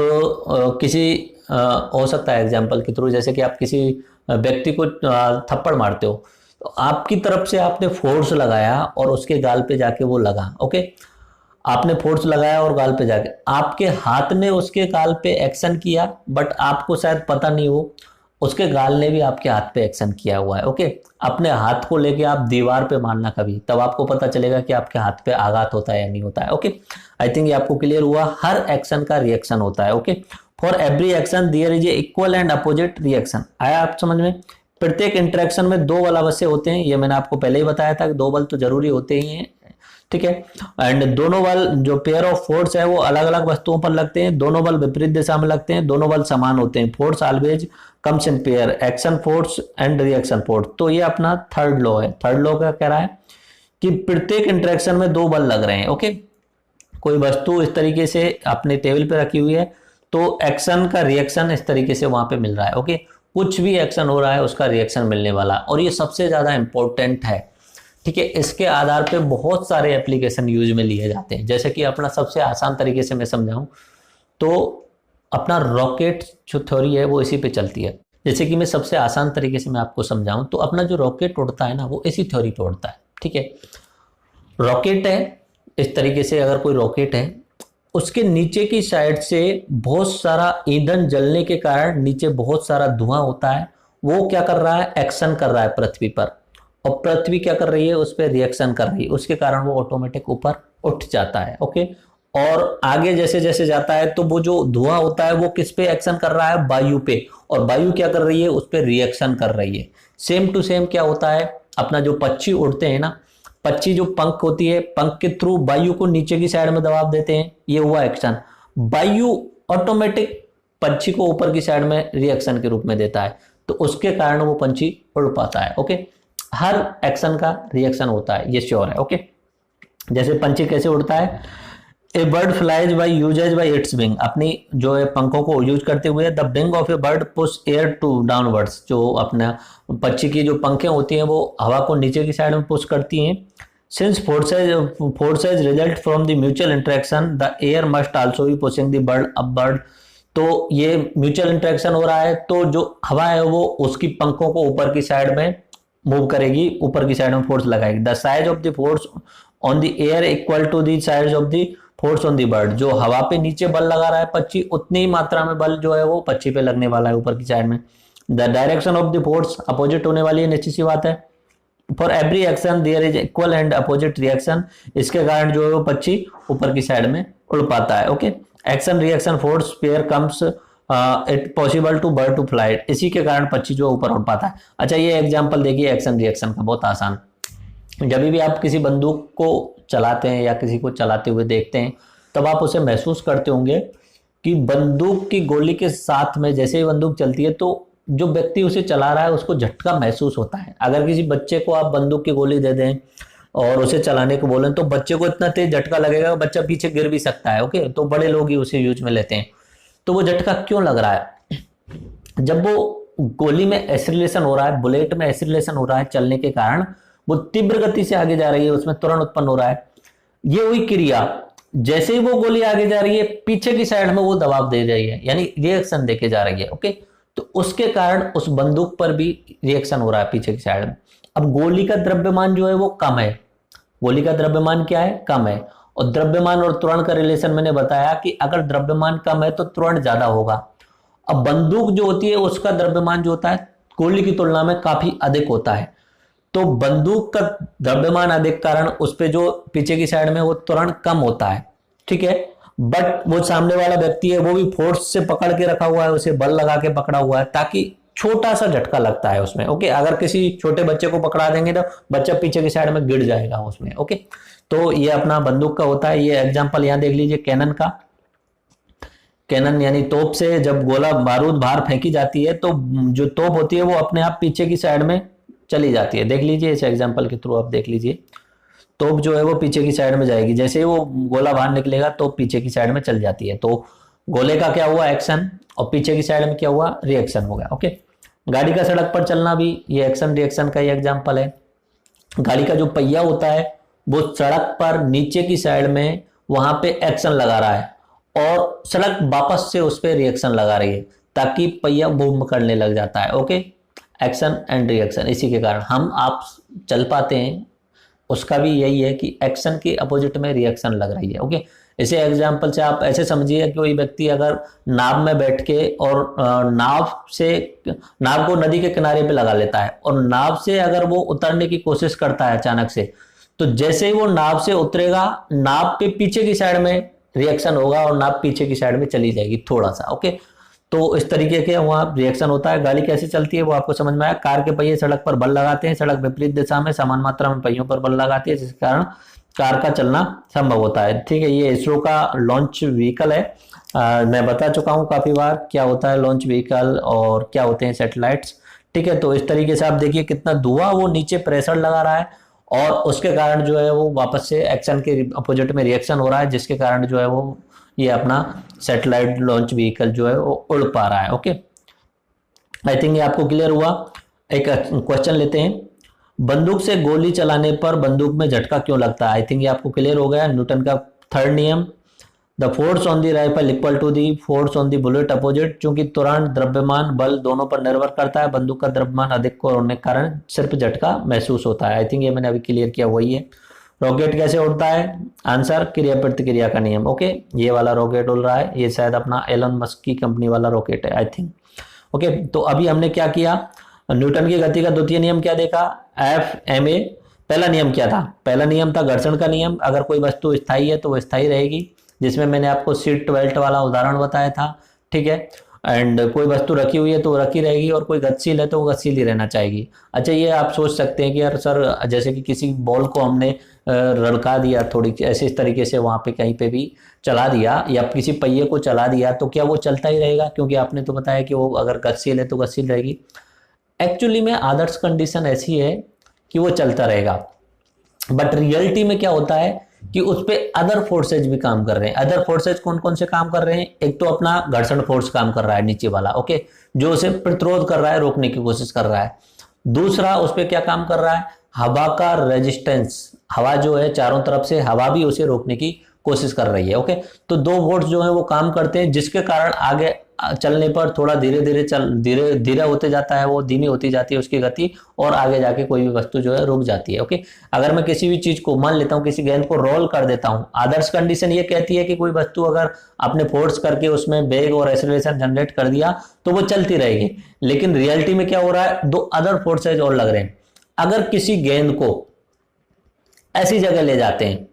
किसी हो सकता है एग्जाम्पल के थ्रू, जैसे कि आप किसी व्यक्ति को थप्पड़ मारते हो तो आपकी तरफ से आपने फोर्स लगाया और उसके गाल पे जाके वो लगा। ओके, आपने फोर्स लगाया और गाल पे जाके आपके हाथ ने उसके गाल पे एक्शन किया, बट आपको शायद पता नहीं हो उसके गाल ने भी आपके हाथ पे एक्शन किया हुआ है। ओके, अपने हाथ को लेके आप दीवार पे मारना कभी, तब आपको पता चलेगा कि आपके हाथ पे आघात होता है या नहीं होता है। ओके, आई थिंक ये आपको क्लियर हुआ। हर एक्शन का रिएक्शन होता है। Okay, for every action there is equal and opposite reaction. आया आप समझ में? प्रत्येक इंटरेक्शन में दो बल अवश्य होते हैं, ये मैंने आपको पहले ही बताया था कि दो बल तो जरूरी होते ही हैं, ठीक है। एंड दोनों बल जो पेयर ऑफ फोर्स है वो अलग अलग वस्तुओं पर लगते हैं, दोनों बल विपरीत दिशा में लगते हैं, दोनों बल समान होते हैं। Force always comes in pair, action force and reaction force. तो ये अपना थर्ड लॉ है। थर्ड लॉ क्या कह रहा है कि प्रत्येक इंटरेक्शन में दो बल लग रहे हैं। ओके, कोई वस्तु इस तरीके से अपने टेबल पे रखी हुई है तो एक्शन का रिएक्शन इस तरीके से वहां पे मिल रहा है। ओके, कुछ भी एक्शन हो रहा है उसका रिएक्शन मिलने वाला, और ये सबसे ज़्यादा इंपॉर्टेंट है। ठीक है, इसके आधार पे बहुत सारे एप्लीकेशन यूज में लिए जाते हैं। जैसे कि अपना सबसे आसान तरीके से मैं समझाऊं तो अपना रॉकेट जो थ्योरी है वो इसी पे चलती है। जैसे कि मैं सबसे आसान तरीके से मैं आपको समझाऊं तो अपना जो रॉकेट उड़ता है ना वो इसी थ्योरी पे उड़ता है। ठीक है, रॉकेट है, इस तरीके से अगर कोई रॉकेट है, उसके नीचे की साइड से बहुत सारा ईंधन जलने के कारण नीचे बहुत सारा धुआं होता है। वो क्या कर रहा है, एक्शन कर रहा है पृथ्वी पर, और पृथ्वी क्या कर रही है, उस पर रिएक्शन कर रही है, उसके कारण वो ऑटोमेटिक ऊपर उठ जाता है। ओके, और आगे जैसे जैसे जाता है तो वो जो धुआं होता है वो किस पे एक्शन कर रहा है, वायु पे, और वायु क्या कर रही है, उस पर रिएक्शन कर रही है। सेम टू सेम क्या होता है, अपना जो पक्षी उड़ते हैं ना, पक्षी जो पंख होती है, पंख के थ्रू वायु को नीचे की साइड में दबाव देते हैं, ये हुआ एक्शन। वायु ऑटोमेटिक पंछी को ऊपर की साइड में रिएक्शन के रूप में देता है, तो उसके कारण वो पंछी उड़ पाता है। ओके, हर एक्शन का रिएक्शन होता है, ये श्योर है। ओके, जैसे पंछी कैसे उड़ता है, a bird flies by uses by its wing, अपनी जो है पंखों को यूज करते हुए, the wing of a bird push air to downwards, जो अपना पक्षी की जो पंखें होती हैं वो हवा को नीचे की साइड में पुश करती हैं। Since forces result from the mutual interaction the air must also be pushing the bird upward, तो ये म्यूचुअल इंटरेक्शन हो रहा है तो जो हवा है वो उसकी पंखों को ऊपर की साइड में मूव करेगी, ऊपर की साइड में फोर्स लगाएगी। The size of the force on the air equal to the size of the force on the bird, जो हवा पे नीचे बल लगा रहा है पक्षी, उतनी ही मात्रा में बल जो है वो पक्षी पे लगने वाला है ऊपर की साइड में। The direction of the force opposite होने वाली है, निश्चित सी बात है। For every action there is equal and opposite reaction, इसके कारण जो है वो पक्षी ऊपर की साइड में उड़ पाता है। Okay, action reaction force pair comes it possible to bird to fly, इसी के कारण पक्षी जो ऊपर उड़ पाता है। अच्छा, ये एग्जाम्पल देखिए एक्शन रिएक्शन का, बहुत आसान। जब भी आप किसी बंदूक को चलाते हैं या किसी को चलाते हुए देखते हैं तब आप उसे महसूस करते होंगे कि बंदूक की गोली के साथ में जैसे ही बंदूक चलती है तो जो व्यक्ति उसे चला रहा है उसको झटका महसूस होता है। अगर किसी बच्चे को आप बंदूक की गोली दे दें और उसे चलाने को बोलें तो बच्चे को इतना तेज झटका लगेगा, बच्चा पीछे गिर भी सकता है। ओके, तो बड़े लोग ही उसे यूज में लेते हैं। तो वो झटका क्यों लग रहा है, जब वो गोली में एक्सीलरेशन हो रहा है, बुलेट में एक्सीलरेशन हो रहा है चलने के कारण, वो तीव्र गति से आगे जा रही है, उसमें त्वरण उत्पन्न हो रहा है। ये हुई क्रिया, जैसे ही वो गोली आगे जा रही है पीछे की साइड में वो दबाव दे रही है, यानी रिएक्शन देके जा रही है। ओके, तो उसके कारण उस बंदूक पर भी रिएक्शन हो रहा है पीछे की साइड में। अब गोली का द्रव्यमान जो है वो कम है, गोली का द्रव्यमान क्या है, कम है, और द्रव्यमान और त्वरण का रिलेशन मैंने बताया कि अगर द्रव्यमान कम है तो त्वरण ज्यादा होगा। अब बंदूक जो होती है उसका द्रव्यमान जो होता है गोली की तुलना में काफी अधिक होता है, तो बंदूक का द्रव्यमान अधिक कारण उस पे जो पीछे की साइड में वो त्वरण कम होता है। ठीक है, बट वो सामने वाला व्यक्ति है वो भी फोर्स से पकड़ के रखा हुआ है, उसे बल लगा के पकड़ा हुआ है ताकि छोटा सा झटका लगता है उसमें। ओके, अगर किसी छोटे बच्चे को पकड़ा देंगे तो बच्चा पीछे की साइड में गिर जाएगा उसमें। ओके, तो ये अपना बंदूक का होता है। ये एग्जांपल यहां देख लीजिए कैनन का। कैनन यानी तोप से जब गोला बारूद बाहर फेंकी जाती है तो जो तोप होती है वो अपने आप पीछे की साइड में चली जाती है। देख लीजिए इस एग्जांपल के थ्रू आप देख लीजिए, तोप जो है वो पीछे की साइड में जाएगी, जैसे ही वो गोला बाहर निकलेगा तो पीछे की साइड में चल जाती है। तो गोले का क्या हुआ, एक्शन, और पीछे की साइड में क्या हुआ, रिएक्शन हो गया। ओके, गाड़ी का सड़क पर चलना भी ये एक्शन रिएक्शन का ही एग्जाम्पल है। गाड़ी का जो पहिया होता है वो सड़क पर नीचे की साइड में वहां पे एक्शन लगा रहा है और सड़क वापस से उस पर रिएक्शन लगा रही है ताकि पहिया मूव करने लग जाता है। ओके, एक्शन एंड रिएक्शन, इसी के कारण हम आप चल पाते हैं, उसका भी यही है कि एक्शन के अपोजिट में रिएक्शन लग रही है। ओके, इसे एग्जांपल से आप ऐसे समझिए कि कोई व्यक्ति अगर नाव में बैठ के और नाव को नदी के किनारे पे लगा लेता है और नाव से अगर वो उतरने की कोशिश करता है अचानक से, तो जैसे ही वो नाव से उतरेगा नाव पे पीछे की साइड में रिएक्शन होगा और नाव पीछे की साइड में चली जाएगी थोड़ा सा। ओके, तो इस तरीके के वहां रिएक्शन होता है। गाड़ी कैसे चलती है वो आपको समझ में आया। कार के पहिए सड़क पर बल लगाते हैं, सड़क विपरीत दिशा में समान मात्रा में पहियों पर बल लगाती है, जिसके कारण कार का चलना संभव होता है। ठीक है, ये इसरो का लॉन्च व्हीकल है। मैं बता चुका हूँ काफी बार क्या होता है लॉन्च व्हीकल और क्या होते हैं सैटेलाइट्स। ठीक है, तो इस तरीके से आप देखिए कितना धुआं वो नीचे प्रेशर लगा रहा है और उसके कारण जो है वो वापस से एक्शन के अपोजिट में रिएक्शन हो रहा है, जिसके कारण जो है वो ये अपना सैटेलाइट लॉन्च व्हीकल जो है वो उड़ पा रहा है। ओके, आई थिंक ये आपको क्लियर हुआ। एक क्वेश्चन लेते हैं, बंदूक से गोली चलाने पर बंदूक में झटका क्यों लगता है? आई थिंक ये आपको क्लियर हो गया, न्यूटन का थर्ड नियम। The force on the rifle equal to the force on the bullet opposite, चूंकि तुरंत द्रव्यमान बल दोनों पर निर्भर करता है, बंदूक का द्रव्यमान अधिक होने के कारण सिर्फ झटका महसूस होता है। आई थिंक ये मैंने अभी क्लियर किया, वही है। रॉकेट कैसे उड़ता है? आंसर क्रिया प्रतिक्रिया का नियम। ओके, ये वाला रॉकेट उड़ रहा है, ये शायद अपना एलन मस्क की कंपनी वाला रॉकेट है आई थिंक। ओके, तो अभी हमने क्या किया, न्यूटन की गति का द्वितीय नियम क्या देखा, एफ एम ए। पहला नियम क्या था? पहला नियम था घर्षण का नियम, अगर कोई वस्तु स्थायी है तो वो स्थायी रहेगी, जिसमें मैंने आपको सीट बेल्ट वाला उदाहरण बताया था, ठीक है। एंड कोई वस्तु रखी हुई है तो वो रखी रहेगी, और कोई गतिशील है तो वो गतिशील ही रहना चाहेगी। अच्छा, ये आप सोच सकते हैं कि यार सर, जैसे कि किसी बॉल को हमने रड़का दिया थोड़ी ऐसे इस तरीके से, वहां पे कहीं पे भी चला दिया, या किसी पहिए को चला दिया, तो क्या वो चलता ही रहेगा? क्योंकि आपने तो बताया कि वो अगर गतिशील है तो गतिशील रहेगी। एक्चुअली में आदर्श कंडीशन ऐसी है कि वो चलता रहेगा, बट रियलिटी में क्या होता है कि उस पर अदर फोर्सेज भी काम कर रहे हैं। अदर फोर्सेज कौन कौन से काम कर रहे हैं? एक तो अपना घर्षण फोर्स काम कर रहा है नीचे वाला, ओके, जो उसे प्रतिरोध कर रहा है, रोकने की कोशिश कर रहा है। दूसरा उस पर क्या काम कर रहा है? हवा का रेजिस्टेंस, हवा जो है चारों तरफ से हवा भी उसे रोकने की कोशिश कर रही है, ओके। तो दो फोर्स जो है वो काम करते हैं, जिसके कारण आगे चलने पर थोड़ा धीरे धीरे होते जाता है, वो धीमी होती जाती है उसकी गति, और आगे जाके कोई भी वस्तु जो है रुक जाती है, ओके। अगर मैं किसी भी चीज को मान लेता हूं, किसी गेंद को रोल कर देता हूं, आदर्श कंडीशन ये कहती है कि कोई वस्तु अगर आपने फोर्स करके उसमें वेग और एक्सेलरेशन जनरेट कर दिया तो वो चलती रहेगी। लेकिन रियलिटी में क्या हो रहा है, दो अदर फोर्सेज और लग रहे हैं। अगर किसी गेंद को ऐसी जगह ले जाते हैं,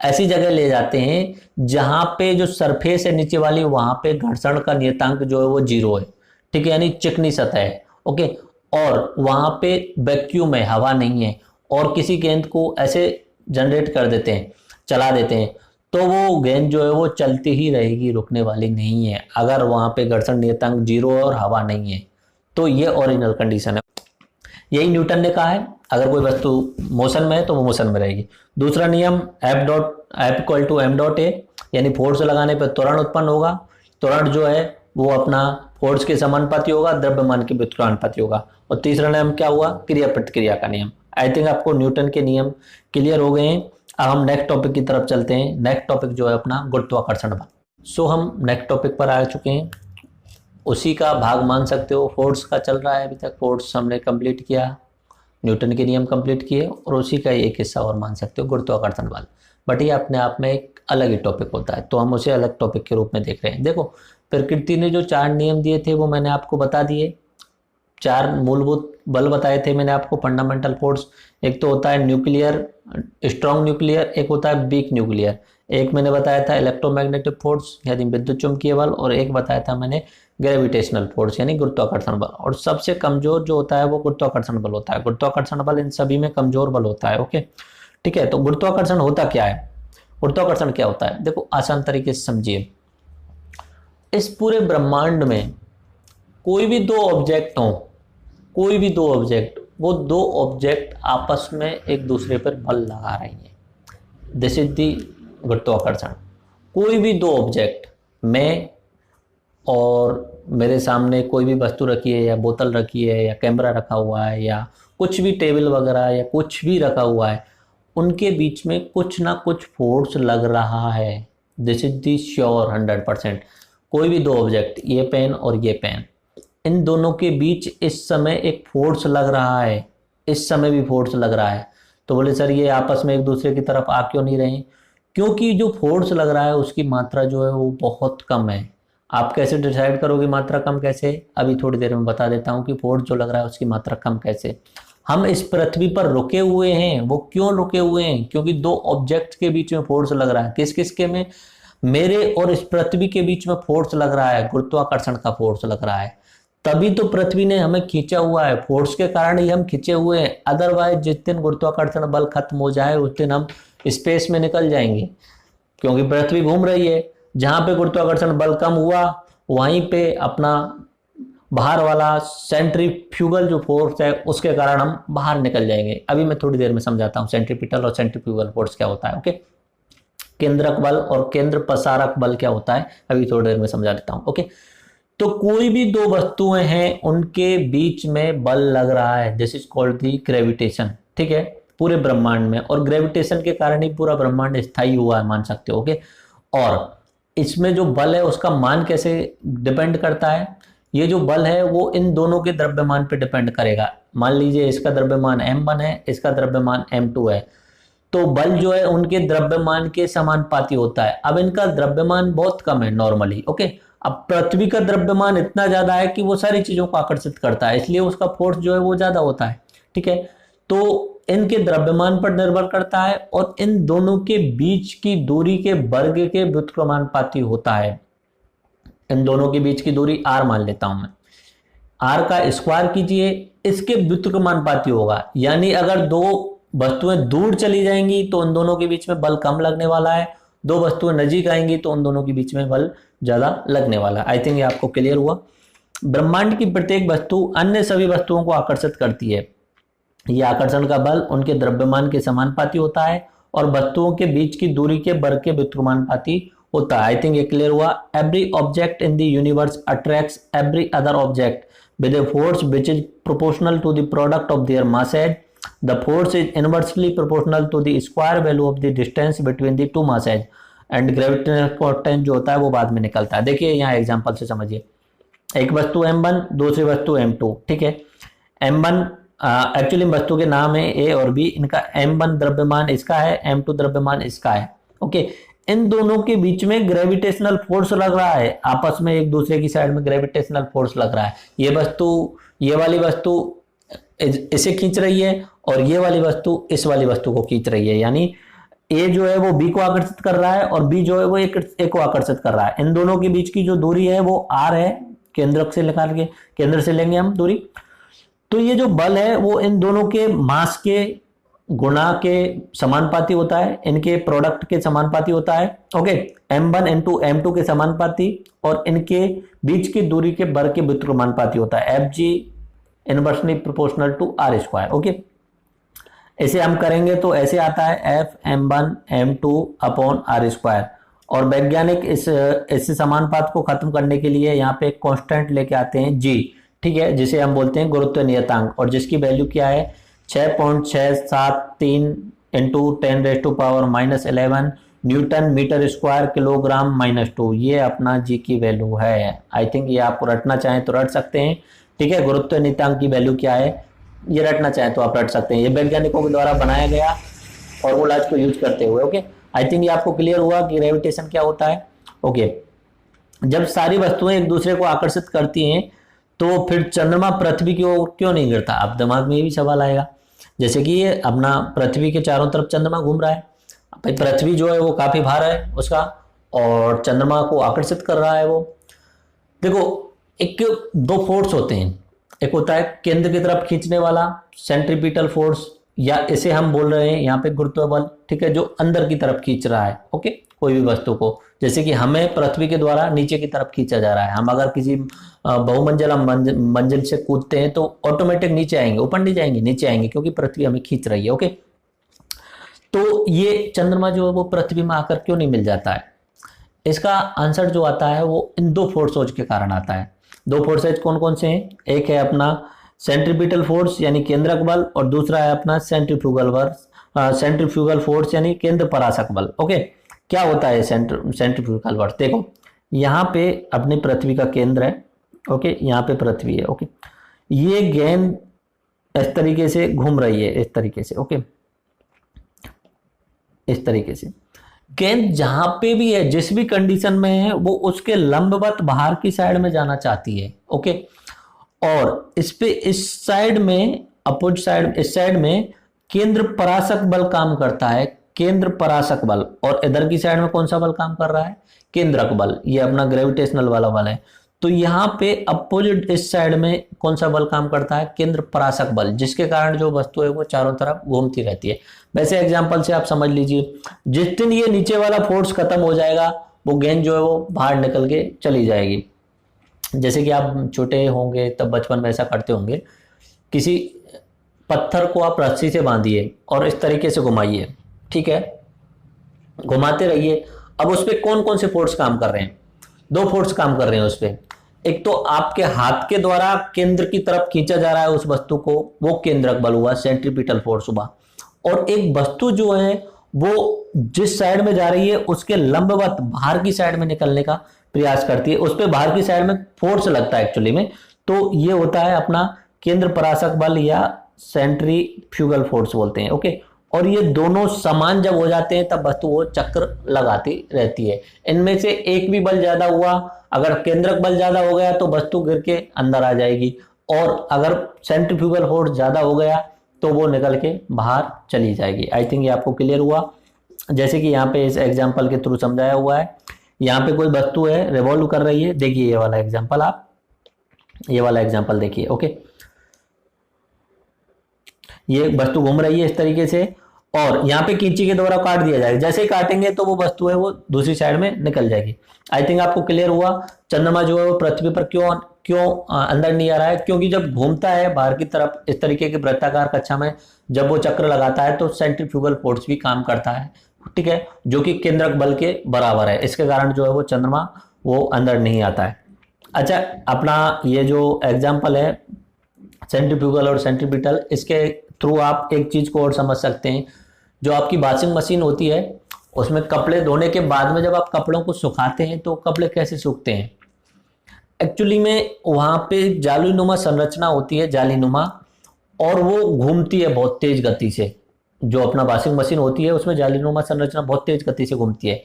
ऐसी जगह ले जाते हैं जहां पे जो सरफेस है नीचे वाली, वहां पे घर्षण का नियतांक जो है वो 0 है, ठीक है, यानी चिकनी सतह है, ओके, और वहां पे वैक्यूम है, हवा नहीं है, और किसी गेंद को ऐसे जनरेट कर देते हैं, चला देते हैं, तो वो गेंद जो है वो चलती ही रहेगी, रुकने वाली नहीं है, अगर वहां पे घर्षण नियतांक 0 है और हवा नहीं है। तो ये ओरिजिनल कंडीशन है, यही न्यूटन ने कहा है, अगर कोई वस्तु मोशन में है तो वो मोशन में रहेगी। दूसरा नियम F equal to M dot A, यानी फोर्स लगाने पर त्वरण उत्पन्न होगा, त्वरण जो है वो अपना फोर्स के समानुपाती होगा, द्रव्यमान के व्युत्क्रमानुपाती होगा। और तीसरा नियम क्या हुआ? क्रिया प्रतिक्रिया का नियम। आई थिंक आपको न्यूटन के नियम क्लियर हो गए हैं। अब हम नेक्स्ट टॉपिक की तरफ चलते हैं। नेक्स्ट टॉपिक जो है अपना गुरुत्वाकर्षण बल। सो हम नेक्स्ट टॉपिक पर आ चुके हैं, उसी का भाग मान सकते हो, फोर्स का चल रहा है अभी तक, फोर्स हमने कंप्लीट किया, न्यूटन के नियम कंप्लीट किए, और उसी का एक हिस्सा और मान सकते हो गुरुत्वाकर्षण बल। बट ये अपने आप में एक अलग ही टॉपिक होता है, तो हम उसे अलग टॉपिक के रूप में देख रहे हैं। देखो, प्रकृति ने जो 4 नियम दिए थे वो मैंने आपको बता दिए, 4 मूलभूत बल बताए थे मैंने आपको, फंडामेंटल फोर्स। एक तो होता है न्यूक्लियर, स्ट्रॉन्ग न्यूक्लियर, एक होता है वीक न्यूक्लियर, एक मैंने बताया था इलेक्ट्रोमैग्नेटिक फोर्स यानी विद्युत चुंबकीय बल, और एक बताया था मैंने ग्रेविटेशनल फोर्स यानी गुरुत्वाकर्षण बल। और सबसे कमजोर जो होता है वो गुरुत्वाकर्षण बल होता है। गुरुत्वाकर्षण बल इन सभी में कमजोर बल होता है, ओके, ठीक है। तो गुरुत्वाकर्षण होता क्या है? गुरुत्वाकर्षण क्या होता है? देखो, आसान तरीके से समझिए, इस पूरे ब्रह्मांड में कोई भी 2 ऑब्जेक्ट हो, कोई भी 2 ऑब्जेक्ट, वो 2 ऑब्जेक्ट आपस में एक दूसरे पर बल लगा रही है, दिस इज दी गुरुत्वाकर्षण। कोई भी 2 ऑब्जेक्ट, मैं और मेरे सामने कोई भी वस्तु रखी है, या बोतल रखी है, या कैमरा रखा हुआ है, या कुछ भी टेबल वगैरह या कुछ भी रखा हुआ है, उनके बीच में कुछ ना कुछ फोर्स लग रहा है, दिस इज दी श्योर 100%। कोई भी 2 ऑब्जेक्ट, ये पेन और ये पेन, इन दोनों के बीच इस समय एक फोर्स लग रहा है, इस समय भी फोर्स लग रहा है। तो बोले सर ये आपस में एक दूसरे की तरफ आ क्यों नहीं रहे? क्योंकि जो फोर्स लग रहा है उसकी मात्रा जो है वो बहुत कम है। आप कैसे डिसाइड करोगे मात्रा कम कैसे? अभी थोड़ी देर में बता देता हूँ कि फोर्स जो लग रहा है उसकी मात्रा कम कैसे। हम इस पृथ्वी पर रुके हुए हैं, वो क्यों रुके हुए हैं? क्योंकि 2 ऑब्जेक्ट के बीच में फोर्स लग रहा है। किस किस के में? मेरे और इस पृथ्वी के बीच में फोर्स लग रहा है, गुरुत्वाकर्षण का फोर्स लग रहा है, तभी तो पृथ्वी ने हमें खींचा हुआ है, फोर्स के कारण ही हम खींचे हुए हैं। अदरवाइज जिस दिन गुरुत्वाकर्षण बल खत्म हो जाए उस दिन हम स्पेस में निकल जाएंगे, क्योंकि पृथ्वी घूम रही है। जहां पे गुरुत्वाकर्षण बल कम हुआ वहीं पे अपना बाहर वाला सेंट्रीफ्यूगल जो फोर्स है उसके कारण हम बाहर निकल जाएंगे। अभी मैं थोड़ी देर में समझाता हूं सेंट्रीपिटल और सेंट्रीफ्यूगल फोर्स क्या होता है, ओके। केंद्रक बल और केंद्र प्रसारक बल क्या होता है, अभी थोड़ी देर में समझा देता हूं, ओके। तो कोई भी दो वस्तुएं हैं उनके बीच में बल लग रहा है, this is called the gravitation, ठीक है, पूरे ब्रह्मांड में। और ग्रेविटेशन के कारण ही पूरा ब्रह्मांड स्थायी हुआ है, मान सकते हो, ओके। और इसमें जो बल है उसका मान कैसे डिपेंड करता है, ये जो बल है वो इन दोनों के द्रव्यमान पे डिपेंड करेगा। मान लीजिए इसका द्रव्यमान m1 है, इसका द्रव्यमान m2 है, तो बल जो है उनके द्रव्यमान के समानुपाती होता है। अब इनका द्रव्यमान बहुत कम है नॉर्मली, ओके। अब पृथ्वी का द्रव्यमान इतना ज्यादा है कि वो सारी चीजों को आकर्षित करता है, इसलिए उसका फोर्स जो है वो ज्यादा होता है, ठीक है। तो इनके द्रव्यमान पर निर्भर करता है और इन दोनों के बीच की दूरी के वर्ग के व्युत्क्रमानुपाती होता है। इन दोनों के बीच की दूरी r मान लेता हूं मैं, r का स्क्वायर कीजिए, इसके व्युत्क्रमानुपाती होगा। यानी अगर दो वस्तुएं दूर चली जाएंगी तो उन दोनों के बीच में बल कम लगने वाला है, दो वस्तुएं नजीक आएंगी तो उन दोनों के बीच में बल ज्यादा लगने वाला है। आई थिंक ये आपको क्लियर हुआ। ब्रह्मांड की प्रत्येक वस्तु अन्य सभी वस्तुओं को आकर्षित करती है। यह आकर्षण का बल उनके द्रव्यमान के समानुपाती होता है और वस्तुओं के बीच की दूरी के वर्ग के व्युत्क्रमानुपाती होता है। आई थिंक ये क्लियर हुआ। Every object in the universe attracts every other object with a force which is proportional to the product of their masses. The force is inversely proportional to the square value of the distance between the two masses and gravitational constant जो होता है वो बाद में निकलता है। देखिए यहाँ एग्जांपल से समझिए, एक वस्तु m1, दूसरी वस्तु m2, ठीक है। m1 एक्चुअली वस्तु के नाम है a और b, इनका m1 द्रव्यमान इसका है, m2 द्रव्यमान इसका है, ओके। इन दोनों के बीच में ग्रेविटेशनल फोर्स लग रहा है, आपस में एक दूसरे की साइड में ग्रेविटेशनल फोर्स लग रहा है। ये वस्तु, ये वाली वस्तु इसे खींच रही है और ये वाली वस्तु इस वाली वस्तु को खींच रही है। यानी ए जो है वो बी को आकर्षित कर रहा है और बी जो है वो ए को आकर्षित कर रहा है। इन दोनों के बीच की जो दूरी है वो r है, केंद्र से निकाल के केंद्र से लेंगे हम दूरी। तो ये जो बल है वो इन दोनों के मास के गुणा के समानुपाती होता है, इनके प्रोडक्ट के समानुपाती होता है, ओके। m1 into m2 के समानुपाती और इनके बीच की दूरी के वर्ग के व्युत्क्रमानुपाती होता है, fg inversely proportional to r square, okay. इसे हम करेंगे तो ऐसे आता है f m1 m2 upon r square. और वैज्ञानिक इस समानुपात को खत्म करने के लिए यहाँ पे कांस्टेंट लेके आते हैं g, ठीक है, जिसे हम बोलते हैं गुरुत्व नियतांक, और जिसकी वैल्यू क्या है 6.673 into 10⁻⁻11 newton metre square kilogram -2। ये अपना जी की वैल्यू है। आई थिंक ये आपको रटना चाहें तो रट सकते हैं, ठीक है। गुरुत्व नियतांक की वैल्यू क्या है ये रटना चाहें तो आप रट सकते हैं। ये वैज्ञानिकों के द्वारा बनाया गया फॉर्मूलाज को यूज करते हुए, ओके। आई थिंक ये आपको क्लियर हुआ कि ग्रेविटेशन क्या होता है, ओके। जब सारी वस्तुएं एक दूसरे को आकर्षित करती हैं तो फिर चंद्रमा पृथ्वी की ओर क्यों नहीं गिरता? अब दिमाग में ये भी सवाल आएगा। जैसे कि ये अपना पृथ्वी के चारों तरफ चंद्रमा घूम रहा है, भाई पृथ्वी जो है वो काफी भार है उसका और चंद्रमा को आकर्षित कर रहा है वो। देखो एक दो फोर्स होते हैं, एक होता है केंद्र की तरफ खींचने वाला सेंट्रीपिटल फोर्स, या इसे हम बोल रहे हैं यहाँ पे गुरुत्व बल, ठीक है, जो अंदर की तरफ खींच रहा है, ओके, कोई भी वस्तु को। जैसे कि हमें पृथ्वी के द्वारा नीचे की तरफ खींचा जा रहा है। हम अगर किसी बहुमंजिला मंजिल से कूदते हैं तो ऑटोमेटिक नीचे आएंगे, ऊपर नहीं जाएंगे, नीचे आएंगे, क्योंकि पृथ्वी हमें खींच रही है, ओके। तो ये चंद्रमा जो है वो पृथ्वी में आकर क्यों नहीं मिल जाता है? इसका आंसर जो आता है वो इन दो फोर्सेज के कारण आता है। दो फोर्सेज कौन कौन से हैं? एक है अपना सेंट्रीपिटल फोर्स यानी केंद्रक बल, और दूसरा है अपना सेंट्रीफ्यूगल फोर्स यानी केंद्र परासक बल, ओके। क्या होता है सेंट्रीफ्यूगल फोर्स? देखो यहाँ पे अपनी पृथ्वी का केंद्र है, ओके, यहाँ पे पृथ्वी है, ओके। ये गेंद इस तरीके से घूम रही है, इस तरीके से, ओके, इस तरीके से। गेंद जहां पे भी है, जिस भी कंडीशन में है, वो उसके लंबवत बाहर की साइड में जाना चाहती है, ओके। और इस पे इस साइड में अपोजिट साइड, इस साइड में केंद्र परासक बल काम करता है, केंद्र परासक बल। और इधर की साइड में कौन सा बल काम कर रहा है? केंद्रक बल, ये अपना ग्रेविटेशनल वाला बल है। तो यहाँ पे अपोजिट इस साइड में कौन सा बल काम करता है? केंद्र परासक बल, जिसके कारण जो वस्तु है वो चारों तरफ घूमती रहती है। वैसे एग्जांपल से आप समझ लीजिए, जिस दिन ये नीचे वाला फोर्स खत्म हो जाएगा वो गेंद जो है वो बाहर निकल के चली जाएगी। जैसे कि आप छोटे होंगे तब बचपन में ऐसा करते होंगे, किसी पत्थर को आप रस्सी से बांधिए और इस तरीके से घुमाइए, ठीक है, घुमाते रहिए। अब उस पर कौन कौन से फोर्स काम कर रहे हैं? दो फोर्स काम कर रहे हैं उस पर। एक तो आपके हाथ के द्वारा केंद्र की तरफ खींचा जा रहा है उस वस्तु को, वो केंद्रक बल हुआ, सेंट्रीपिटल फोर्स हुआ। और एक वस्तु जो है वो जिस साइड में जा रही है उसके लंबवत बाहर की साइड में निकलने का प्रयास करती है, उस पर बाहर की साइड में फोर्स लगता है एक्चुअली में, तो ये होता है अपना केंद्र परासक बल या सेंट्रीफ्यूगल फोर्स बोलते हैं। ओके, और ये दोनों समान जब हो जाते हैं तब वस्तु वो चक्र लगाती रहती है। इनमें से एक भी बल ज्यादा हुआ, अगर केंद्रक बल ज्यादा हो गया तो वस्तु गिर के अंदर आ जाएगी, और अगर सेंट्रीफ्यूगल फोर्स ज्यादा हो गया तो वो निकल के बाहर चली जाएगी। आई थिंक ये आपको क्लियर हुआ। जैसे कि यहाँ पे इस एग्जाम्पल के थ्रू समझाया हुआ है, यहाँ पे कोई वस्तु है रिवॉल्व कर रही है, देखिए ये वाला एग्जाम्पल, आप ये वाला एग्जाम्पल देखिए। ओके, ये वस्तु घूम रही है इस तरीके से, और यहाँ पे कैंची के द्वारा काट दिया जाएगा, जैसे ही काटेंगे तो वो वस्तु है वो दूसरी साइड में निकल जाएगी। आई थिंक आपको क्लियर हुआ। चंद्रमा जो है वो पृथ्वी पर क्यों क्यों अंदर नहीं आ रहा है, क्योंकि जब घूमता है बाहर की तरफ इस तरीके की वृत्ताकार कक्षा में, जब वो चक्र लगाता है तो सेंट्रीफ्यूगल फोर्स भी काम करता है, ठीक है, जो कि केंद्रक बल के बराबर है। इसके कारण जो है वो चंद्रमा वो अंदर नहीं आता है। अच्छा, अपना ये जो एग्जाम्पल है सेंट्रीफ्यूगल और सेंट्रीपिटल, इसके थ्रू आप एक चीज को और समझ सकते हैं। जो आपकी वॉशिंग मशीन होती है उसमें कपड़े धोने के बाद में जब आप कपड़ों को सुखाते हैं तो कपड़े कैसे सूखते हैं, एक्चुअली में वहां पे जालीनुमा संरचना होती है, जालीनुमा, और वो घूमती है बहुत तेज गति से। जो अपना वॉशिंग मशीन होती है उसमें जालीनुमा संरचना बहुत तेज गति से घूमती है,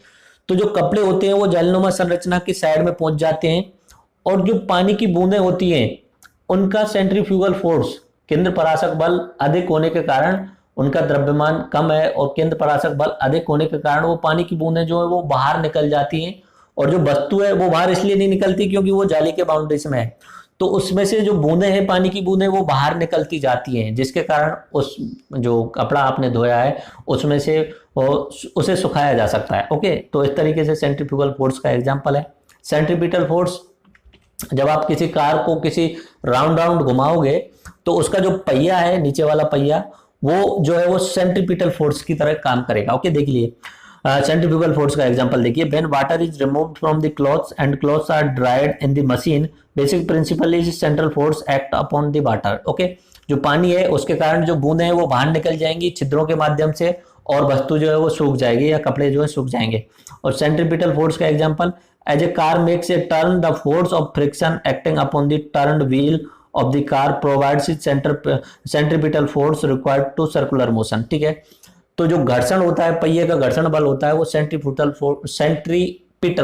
तो जो कपड़े होते हैं वो जालीनुमा संरचना की साइड में पहुंच जाते हैं, और जो पानी की बूंदें होती हैं उनका सेंट्रीफ्यूगल फोर्स, केंद्र परासक बल अधिक होने के कारण उनका द्रव्यमान कम है, और केंद्र परासक बल अधिक होने के कारण वो पानी की बूंदें जो है वो बाहर निकल जाती हैं, और जो वस्तु है वो बाहर इसलिए नहीं निकलती क्योंकि वो जाली के बाउंड्रीज में है, तो उसमें से जो बूंदें हैं पानी की बूंदें वो बाहर निकलती जाती हैं, जिसके कारण उस जो कपड़ा आपने धोया है उसमें से उसे सुखाया जा सकता है। ओके, तो इस तरीके से सेंट्रीफ्यूगल फोर्स का एग्जाम्पल है। सेंट्रीपिटल फोर्स, जब आप किसी कार को किसी राउंड राउंड घुमाओगे तो उसका जो पहिया है, नीचे वाला पहिया, वो जो है वो सेंट्रीपिटल फोर्स की तरह काम करेगा। ओके, देख लिए सेंट्रीफ्यूगल फोर्स का एग्जांपल देखिए। When water is removed from the clothes and clothes are dried in the machine, basic principle is central force act upon the water. Okay, जो पानी है उसके कारण जो बूंदें हैं वो बाहर निकल जाएंगी छिद्रों के माध्यम से, और वस्तु जो है वो सूख जाएगी या कपड़े जो है सूख जाएंगे। और सेंट्रीपिटल फोर्स का example, as a car makes a turn, the force of friction acting upon the turned wheel of the car provides centripetal force required to circular motion. ठीक है, तो जो घर्षण होता है, पहिए का घर्षण बल होता है, वो सेंट्रीपिटल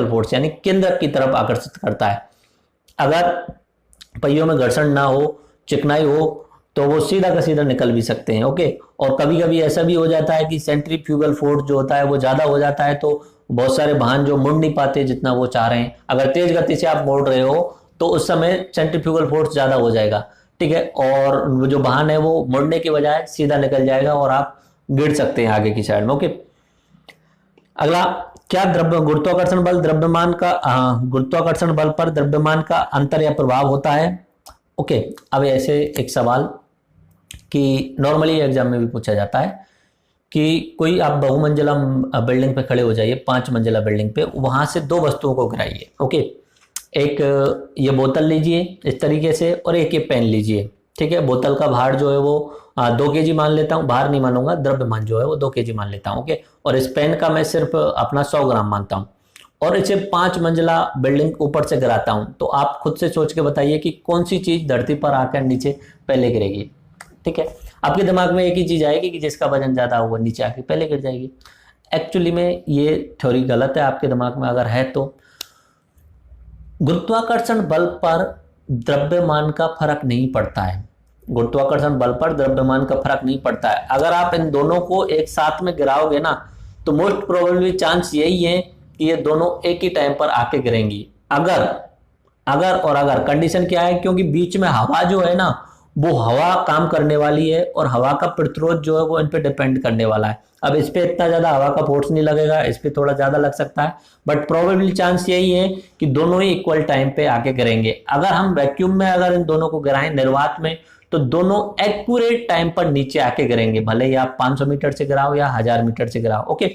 फोर्स यानी केंद्र की तरफ आकर्षित करता है। अगर पहियों में घर्षण ना हो, चिकनाई हो, तो वो सीधा का सीधा निकल भी सकते हैं। ओके, और कभी कभी ऐसा भी हो जाता है कि सेंट्रीफ्यूगल फोर्स जो होता है वो ज्यादा हो जाता है, तो बहुत सारे वाहन जो मुड़ नहीं पाते जितना वो चाह रहे हैं। अगर तेज गति से आप मोड़ रहे हो तो उस समय सेंट्रीफ्यूगल फोर्स ज्यादा हो जाएगा, ठीक है, और जो वाहन है वो मुड़ने के बजाय सीधा निकल जाएगा और आप गिर सकते हैं आगे की साइड में। ओके, अगला, क्या गुरुत्वाकर्षण बल द्रव्यमान का गुरुत्वाकर्षण बल पर द्रव्यमान का अंतर या प्रभाव होता है। ओके, अब ऐसे एक सवाल कि नॉर्मली एग्जाम में भी पूछा जाता है कि कोई आप बहुमंजिला बिल्डिंग पे खड़े हो जाइए, 5 मंजिला बिल्डिंग पे, वहां से 2 वस्तुओं को गिराइए। ओके, एक ये बोतल लीजिए इस तरीके से, और एक ये पेन लीजिए। ठीक है, बोतल का भार जो है वो 2 kg मान लेता हूँ, भार नहीं मानूंगा, द्रव्यमान जो है वो 2 kg मान लेता हूँ। ओके, और इस पेन का मैं सिर्फ अपना 100 ग्राम मानता हूँ, और इसे 5 मंजिला बिल्डिंग ऊपर से गिराता हूँ। तो आप खुद से सोच के बताइए कि कौन सी चीज धरती पर आकर नीचे पहले गिरेगी। ठीक है, आपके दिमाग में एक ही चीज आएगी कि जिसका वजन ज्यादा होगा नीचे आके पहले गिर जाएगी। एक्चुअली में ये थ्योरी गलत है आपके दिमाग में अगर है तो। गुरुत्वाकर्षण बल पर द्रव्यमान का फर्क नहीं पड़ता है, गुरुत्वाकर्षण बल पर द्रव्यमान का फर्क नहीं पड़ता है। अगर आप इन दोनों को एक साथ में गिराओगे ना तो मोस्ट प्रोबेबली चांस यही है कि ये दोनों एक ही टाइम पर आके गिरेंगी। अगर कंडीशन क्या है, क्योंकि बीच में हवा जो है ना वो हवा काम करने वाली है, और हवा का प्रतिरोध जो है वो इन पे डिपेंड करने वाला है। अब इस पे इतना ज्यादा हवा का फोर्स नहीं लगेगा, इस पे थोड़ा ज्यादा लग सकता है, बट प्रोबेबली चांस यही है कि दोनों ही इक्वल टाइम पे आके गिरेंगे। अगर हम वैक्यूम में अगर इन दोनों को गिराएं निर्वात में, तो दोनों एक्यूरेट टाइम पर नीचे आके गिरेंगे, भले ही आप 500 मीटर से गिराओ या 1000 मीटर से गिराओ। ओके,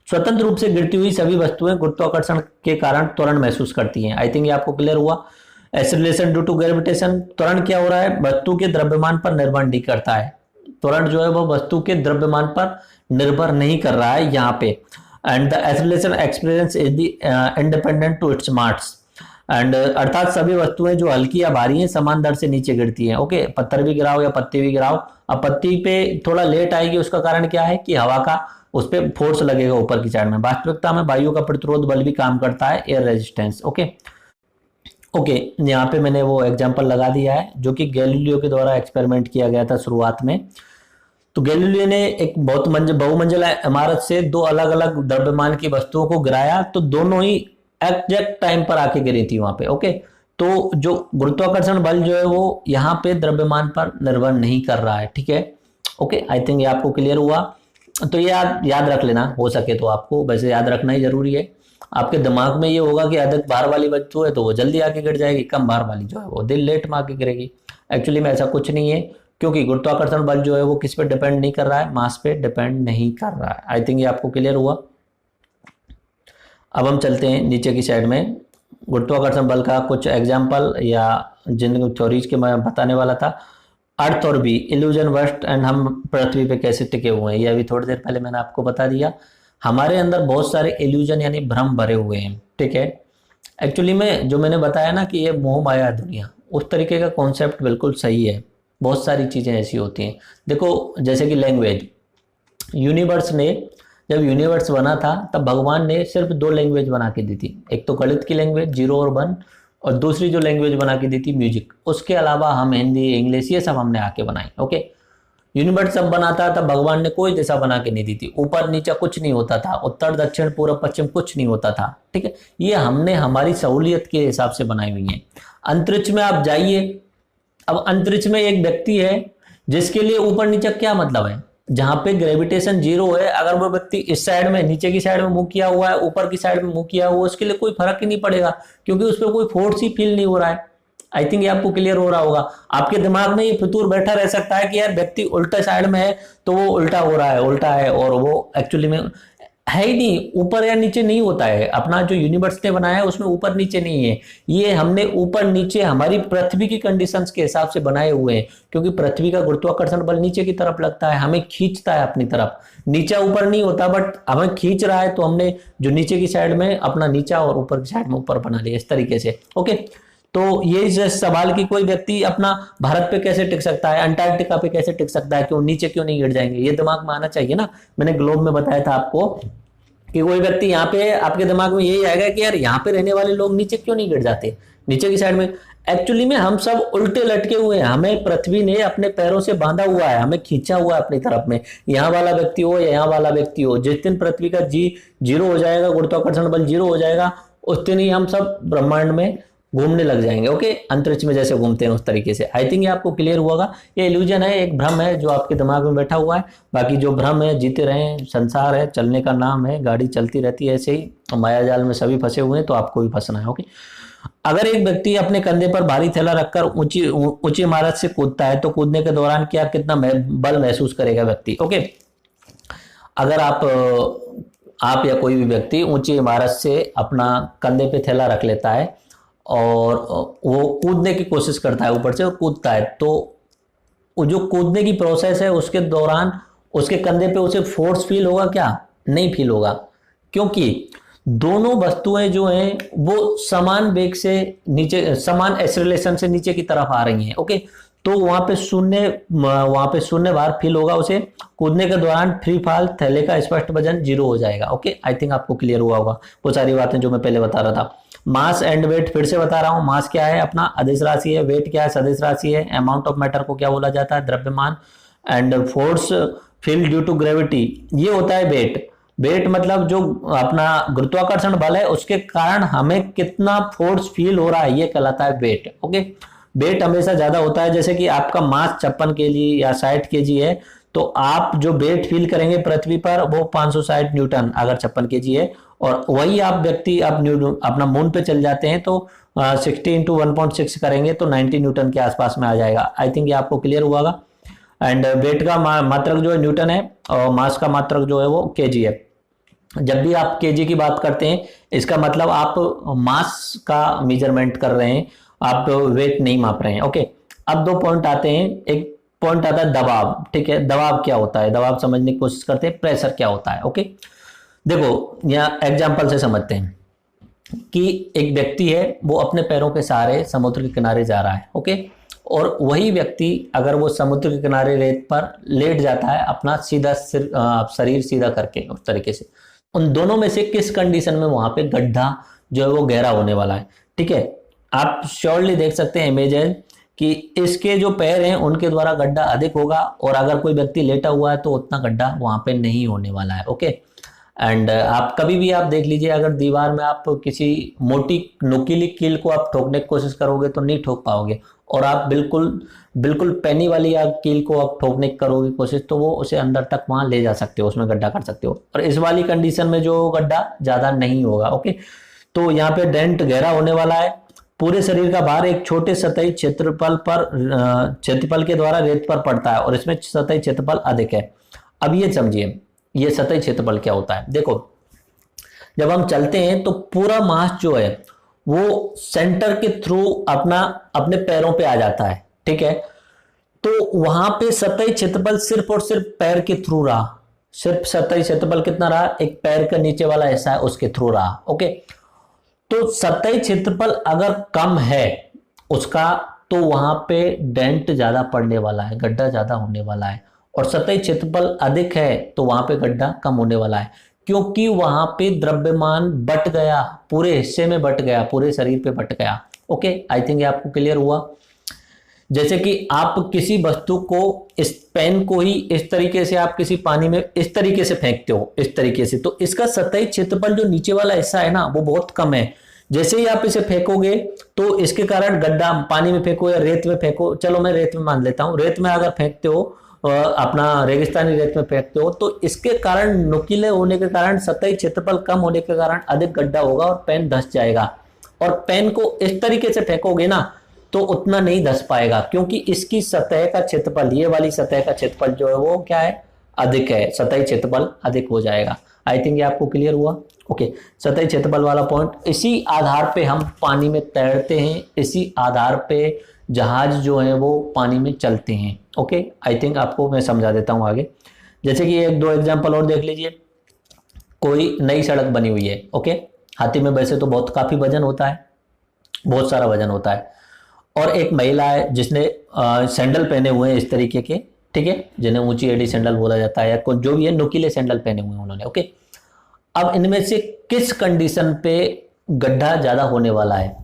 स्वतंत्र रूप से गिरती हुई सभी वस्तुएं गुरुत्वाकर्षण के कारण त्वरण महसूस करती हैं। आई थिंक ये आपको क्लियर हुआ। एक्सीलरेशन ड्यू टू ग्रेविटेशन, त्वरण क्या हो रहा है, वस्तु के द्रव्यमान पर निर्भर नहीं करता है। त्वरण जो है वो वस्तु के द्रव्यमान पर निर्भर नहीं कर रहा है यहाँ पे। And the acceleration experience is the independent to its mass. And अर्थात सभी वस्तुएं जो हल्की या भारी हैं समान दर से नीचे गिरती हैं। ओके, पत्थर भी गिराओ या पत्ती भी गिराओ, अब पत्ती पे थोड़ा लेट आएगी, उसका कारण क्या है कि हवा का उस पर फोर्स लगेगा ऊपर की साइड में। वास्तविकता में वायु का प्रतिरोध बल भी काम करता है, एयर रेजिस्टेंस। ओके ओके, यहाँ पे मैंने वो एग्जांपल लगा दिया है जो कि गैलीलियो के द्वारा एक्सपेरिमेंट किया गया था शुरुआत में। तो गैलीलियो ने एक बहुमंजिला इमारत से दो अलग अलग द्रव्यमान की वस्तुओं को गिराया, तो दोनों ही एग्जैक्ट टाइम पर आके गिरी थी वहां पे। ओके, तो जो गुरुत्वाकर्षण बल जो है वो यहाँ पे द्रव्यमान पर निर्भर नहीं कर रहा है। ठीक है, ओके, आई थिंक ये आपको क्लियर हुआ। तो ये याद रख लेना, हो सके तो आपको, वैसे याद रखना ही जरूरी है। आपके दिमाग में ये होगा कि अधिक भार वाली वस्तु है तो वो जल्दी आके गिर जाएगी, कम भार वाली जो है वो दिल लेट में आके गिरेगी। एक्चुअली में ऐसा कुछ नहीं है, क्योंकि गुरुत्वाकर्षण बल जो है वो किस पे डिपेंड नहीं कर रहा है, मास पे डिपेंड नहीं कर रहा है। आई थिंक ये आपको क्लियर हुआ। अब हम चलते हैं नीचे की साइड में, गुरुत्वाकर्षण बल का कुछ एग्जाम्पल या जिन थ्योरीज के मैं बताने वाला था। अर्थ और बी इल्यूजन वर्स्ट, एंड हम पृथ्वी पे कैसे टिके हुए हैं, ये अभी थोड़ी देर पहले मैंने आपको बता दिया। हमारे अंदर बहुत सारे इल्यूजन यानी भ्रम भरे हुए हैं। ठीक है, एक्चुअली में जो मैंने बताया ना कि ये मोह माया दुनिया, उस तरीके का कॉन्सेप्ट बिल्कुल सही है। बहुत सारी चीज़ें ऐसी होती हैं। देखो जैसे कि लैंग्वेज, यूनिवर्स ने जब यूनिवर्स बना था तब भगवान ने सिर्फ दो लैंग्वेज बना के दी थी, एक तो गणित की लैंग्वेज 0 और 1, और दूसरी जो लैंग्वेज बना के दी थी म्यूजिक। उसके अलावा हम हिंदी इंग्लिश ये सब हमने आके बनाई। ओके, यूनिवर्स जब बना था तब भगवान ने कोई दिशा बना के नहीं दी थी, ऊपर नीचे कुछ नहीं होता था, उत्तर दक्षिण पूर्व पश्चिम कुछ नहीं होता था। ठीक है, ये हमने हमारी सहूलियत के हिसाब से बनाई हुई है। अंतरिक्ष में आप जाइए, अब अंतरिक्ष में एक व्यक्ति है जिसके लिए ऊपर नीचे क्या मतलब है, जहां पे ग्रेविटेशन 0 है, अगर वो व्यक्ति इस साइड में नीचे की साइड में मुंह किया हुआ है, ऊपर की साइड में मुंह किया हुआ है, उसके लिए कोई फर्क ही नहीं पड़ेगा, क्योंकि उस पर कोई फोर्स ही फील नहीं हो रहा है। आई थिंक ये आपको क्लियर हो रहा होगा। आपके दिमाग में ये फितूर बैठा रह सकता है कि यार व्यक्ति उल्टा साइड में है तो वो उल्टा हो रहा है, उल्टा है, और वो एक्चुअली में है ही नहीं, ऊपर या नीचे नहीं होता है। अपना जो यूनिवर्स ने बनाया है उसमें ऊपर नीचे नहीं है, ये हमने ऊपर नीचे हमारी पृथ्वी की कंडीशंस के हिसाब से बनाए हुए हैं, क्योंकि पृथ्वी का गुरुत्वाकर्षण बल नीचे की तरफ लगता है, हमें खींचता है अपनी तरफ, नीचा ऊपर नहीं होता, बट हमें खींच रहा है, तो हमने जो नीचे की साइड में अपना नीचा और ऊपर की साइड में ऊपर बना लिया इस तरीके से। ओके, तो ये सवाल कि कोई व्यक्ति अपना भारत पे कैसे टिक सकता है, अंटार्कटिका पे कैसे टिक सकता है, क्यों नीचे क्यों नहीं गिर जाएंगे, ये दिमाग में आना चाहिए ना। मैंने ग्लोब में बताया था आपको कि कोई व्यक्ति यहाँ पे, आपके दिमाग में यही आएगा कि यार यहाँ पे रहने वाले लोग नीचे क्यों नहीं गिर जाते, नीचे की साइड में। एक्चुअली में हम सब उल्टे लटके हुए हैं, हमें पृथ्वी ने अपने पैरों से बांधा हुआ है, हमें खींचा हुआ है अपनी तरफ में। यहाँ वाला व्यक्ति हो या यहाँ वाला व्यक्ति हो, जिस दिन पृथ्वी का जीरो हो जाएगा, गुरुत्वाकर्षण बल 0 हो जाएगा, उस दिन ही हम सब ब्रह्मांड में घूमने लग जाएंगे। ओके, अंतरिक्ष में जैसे घूमते हैं उस तरीके से। आई थिंक ये आपको क्लियर हुआ। ये इल्यूजन है, एक भ्रम है जो आपके दिमाग में बैठा हुआ है। बाकी जो भ्रम है, जीते रहें, संसार है, चलने का नाम है, गाड़ी चलती रहती है ऐसे ही, माया जाल में सभी फंसे हुए हैं, तो आपको भी फंसना है। ओके, अगर एक व्यक्ति अपने कंधे पर भारी थैला रखकर ऊंची इमारत से कूदता है तो कूदने के दौरान क्या कितना बल महसूस करेगा व्यक्ति। ओके, अगर आप या कोई भी व्यक्ति ऊंची इमारत से अपना कंधे पे थैला रख लेता है और वो कूदने की कोशिश करता है ऊपर से और कूदता है, तो जो कूदने की प्रोसेस है उसके दौरान उसके कंधे पे उसे फोर्स फील होगा क्या? नहीं फील होगा, क्योंकि दोनों वस्तुएं जो हैं वो समान वेग से नीचे, समान एक्सेलरेशन से नीचे की तरफ आ रही हैं। ओके, तो वहां पे शून्य भार फील होगा उसे। कूदने के दौरान फ्री फॉल, थैले का स्पष्ट वजन 0 हो जाएगा। ओके, आई थिंक आपको क्लियर हुआ होगा वो सारी बातें जो मैं पहले बता रहा था। मास एंड वेट फिर से बता रहा हूं। मास क्या है? अपना अदिश राशि है। वेट क्या है? सदिश राशि है। अमाउंट ऑफ मैटर को क्या बोला जाता है? द्रव्यमान। And force feel due to gravity, ये होता है वेट। वेट मतलब जो अपना गुरुत्वाकर्षण बल है उसके कारण हमें कितना फोर्स फील हो रहा है, ये कहलाता है वेट। ओके, वेट हमेशा ज्यादा होता है। जैसे कि आपका मास 56 kg या 60 kg है, तो आप जो वेट फील करेंगे पृथ्वी पर वो 560 न्यूटन अगर 56 kg है, और वही आप व्यक्ति अपना मून पे चल जाते हैं तो 60 × 1.6 करेंगे तो 90 न्यूटन के आसपास में आ जाएगा। आई थिंक ये आपको क्लियर हुआ। एंड वेट का मात्रक जो है न्यूटन है और मास का मात्रक जो है वो केजी है। जब भी आप केजी की बात करते हैं, इसका मतलब आप मास का मेजरमेंट कर रहे हैं, आप वेट नहीं माप रहे हैं। ओके, अब दो पॉइंट आते हैं। एक पॉइंट आता है दबाव। ठीक है, दबाव क्या होता है, दबाव समझने की कोशिश करते हैं। प्रेशर क्या होता है। ओके, देखो यहाँ एग्जाम्पल से समझते हैं कि एक व्यक्ति है, वो अपने पैरों के सहारे समुद्र के किनारे जा रहा है। ओके, और वही व्यक्ति अगर वो समुद्र के किनारे रेत पर लेट जाता है, अपना सीधा शरीर सीधा करके उस तरीके से, उन दोनों में से किस कंडीशन में वहां पे गड्ढा जो है वो गहरा होने वाला है। ठीक है, आप श्योरली देख सकते हैं इमेज है कि इसके जो पैर हैं उनके द्वारा गड्ढा अधिक होगा, और अगर कोई व्यक्ति लेटा हुआ है तो उतना गड्ढा वहां पे नहीं होने वाला है। ओके, एंड आप कभी भी आप देख लीजिए, अगर दीवार में आप किसी मोटी नुकीली कील को आप ठोकने की कोशिश करोगे तो नहीं ठोक पाओगे, और आप बिल्कुल बिल्कुल पैनी वाली या कील को आप ठोकने की करोगे कोशिश, तो वो उसे अंदर तक वहां ले जा सकते हो, उसमें गड्ढा कर सकते हो। और इस वाली कंडीशन में जो गड्ढा ज्यादा नहीं होगा। ओके, तो यहाँ पे डेंट गहरा होने वाला है। पूरे शरीर का भार एक छोटे सतही क्षेत्रफल के द्वारा रेत पर पड़ता है, और इसमें सतही क्षेत्रफल अधिक है। अब ये समझिए, ये सतही क्षेत्रफल क्या होता है। देखो, जब हम चलते हैं तो पूरा मास जो है वो सेंटर के थ्रू अपने पैरों पे आ जाता है। ठीक है, तो वहां पे सतही क्षेत्रफल सिर्फ और सिर्फ पैर के थ्रू रहा। सिर्फ सतही क्षेत्रफल कितना रहा, एक पैर का नीचे वाला हिस्सा है उसके थ्रू रहा। ओके, तो सतही क्षेत्रफल अगर कम है उसका, तो वहां पे डेंट ज्यादा पड़ने वाला है, गड्ढा ज्यादा होने वाला है। और सतही क्षेत्रफल अधिक है तो वहां पे गड्ढा कम होने वाला है, क्योंकि वहां पे द्रव्यमान बट गया, पूरे हिस्से में बट गया, पूरे शरीर पे बट गया। ओके, आई थिंक ये आपको क्लियर हुआ। जैसे कि आप किसी वस्तु को, इस पेन को ही इस तरीके से आप किसी पानी में इस तरीके से फेंकते हो, इस तरीके से, तो इसका सतही क्षेत्रफल जो नीचे वाला हिस्सा है ना, वो बहुत कम है। जैसे ही आप इसे फेंकोगे तो इसके कारण गड्ढा, पानी में फेंको या रेत में फेंको, चलो मैं रेत में मान लेता हूं, रेत में अगर फेंकते हो, अपना रेगिस्तानी रेत में फेंकते हो, तो इसके कारण नुकीले होने के कारण, सतही क्षेत्रफल कम होने के कारण अधिक गड्ढा होगा और पेन धंस जाएगा। और पेन को इस तरीके से फेंकोगे ना तो उतना नहीं धंस पाएगा, क्योंकि इसकी सतह का क्षेत्रफल, ये वाली सतह का क्षेत्रफल जो है वो क्या है, अधिक है, सतही क्षेत्रफल अधिक हो जाएगा। आई थिंक ये आपको क्लियर हुआ। ओके, सतही क्षेत्रफल वाला पॉइंट, इसी आधार पे हम पानी में तैरते हैं, इसी आधार पे जहाज जो है वो पानी में चलते हैं। ओके, आई थिंक आपको मैं समझा देता हूं आगे। जैसे कि एक दो एग्जांपल और देख लीजिए। कोई नई सड़क बनी हुई है। ओके, हाथी में वैसे तो काफी वजन होता है, बहुत सारा वजन होता है, और एक महिला है जिसने सैंडल पहने हुए हैं इस तरीके के, ठीक है, जिन्हें ऊंची एड़ी सैंडल बोला जाता है, या जो भी है, नुकीले सैंडल पहने हुए हैं उन्होंने। ओके, अब इनमें से किस कंडीशन पे गड्ढा ज्यादा होने वाला है,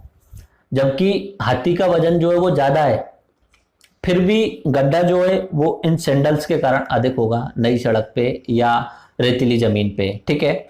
जबकि हाथी का वजन जो है वो ज्यादा है, फिर भी गड्ढा जो है वो इन सैंडल्स के कारण अधिक होगा, नई सड़क पे या रेतीली जमीन पे। ठीक है,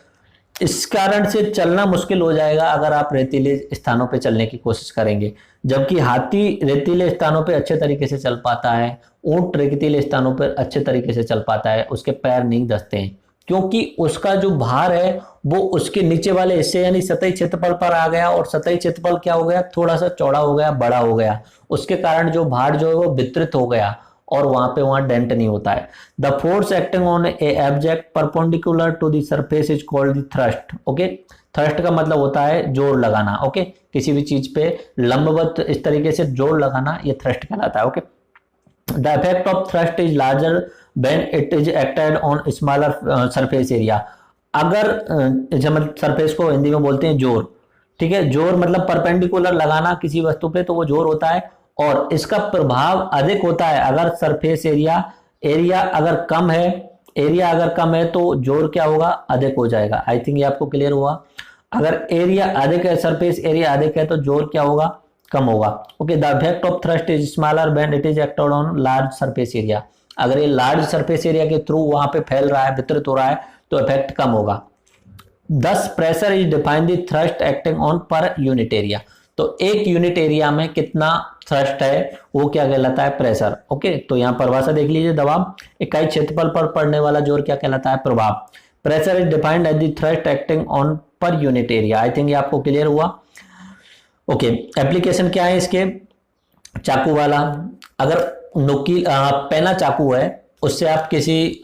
इस कारण से चलना मुश्किल हो जाएगा अगर आप रेतीले स्थानों पे चलने की कोशिश करेंगे, जबकि हाथी रेतीले स्थानों पे अच्छे तरीके से चल पाता है, ऊंट रेतीले स्थानों पर अच्छे तरीके से चल पाता है, उसके पैर नहीं धंसते हैं, क्योंकि उसका जो भार है वो उसके नीचे वाले हिस्से यानी सतही क्षेत्रफल पर आ गया, और सतही क्षेत्रफल क्या हो गया, थोड़ा सा चौड़ा हो गया, बड़ा हो गया, उसके कारण जो भार जो है वो वितरित हो गया, और वहां डेंट नहीं होता है। The force acting on a object perpendicular to the surface is called the thrust. Okay, thrust का मतलब होता है जोर लगाना। ओके, किसी भी चीज पे लंबवत इस तरीके से जोर लगाना, ये थ्रस्ट कहलाता है। Okay, the effect of thrust is larger when it is acted on smaller surface area. अगर सरफेस को हिंदी में बोलते हैं जोर। ठीक है, जोर मतलब परपेंडिकुलर लगाना किसी वस्तु पे, तो वो जोर होता है, और इसका प्रभाव अधिक होता है अगर सरफेस एरिया अगर कम है, एरिया अगर कम है तो जोर क्या होगा, अधिक हो जाएगा। आई थिंक ये आपको क्लियर हुआ। अगर एरिया अधिक है, सरफेस एरिया अधिक है, तो जोर क्या होगा, कम होगा। Okay, the effect of thrust is smaller when it is acted on large surface area. अगर ये लार्ज सरफेस एरिया के थ्रू वहां पे फैल रहा है, वितरित हो रहा है, तो इफेक्ट कम होगा। दस pressure is define the thrust acting on per unit area. तो एक यूनिट एरिया में कितना थ्रस्ट है वो क्या कहलाता है, प्रेशर। ओके, तो यहाँ परिभाषा देख लीजिए, दबाव इकाई क्षेत्रफल पर पड़ने वाला जोर क्या कहलाता है, प्रभाव। Pressure is defined as the thrust acting on per unit area. I think ये आपको क्लियर हुआ। ओके, एप्लीकेशन क्या है इसके, चाकू वाला, अगर पेना चाकू है, उससे आप किसी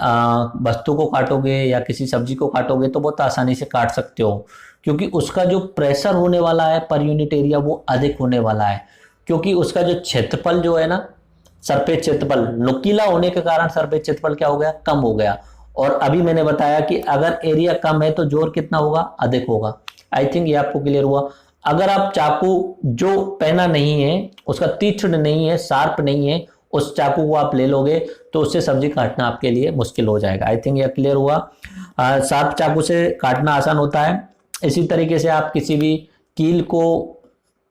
वस्तु को काटोगे या किसी सब्जी को काटोगे तो बहुत आसानी से काट सकते हो, क्योंकि उसका जो प्रेशर होने वाला है पर यूनिट एरिया वो अधिक होने वाला है, क्योंकि उसका जो क्षेत्रफल जो है ना, सरफेस क्षेत्रफल नुकीला होने के कारण सरफेस क्षेत्रफल क्या हो गया, कम हो गया। और अभी मैंने बताया कि अगर एरिया कम है तो जोर कितना होगा, अधिक होगा। आई थिंक ये आपको क्लियर हुआ। अगर आप चाकू जो पहना नहीं है, उसका तीक्ष्ण नहीं है, शार्प नहीं है, उस चाकू को आप ले लोगे तो उससे सब्जी काटना आपके लिए मुश्किल हो जाएगा। आई थिंक ये क्लियर हुआ। शार्प चाकू से काटना आसान होता है। इसी तरीके से आप किसी भी कील को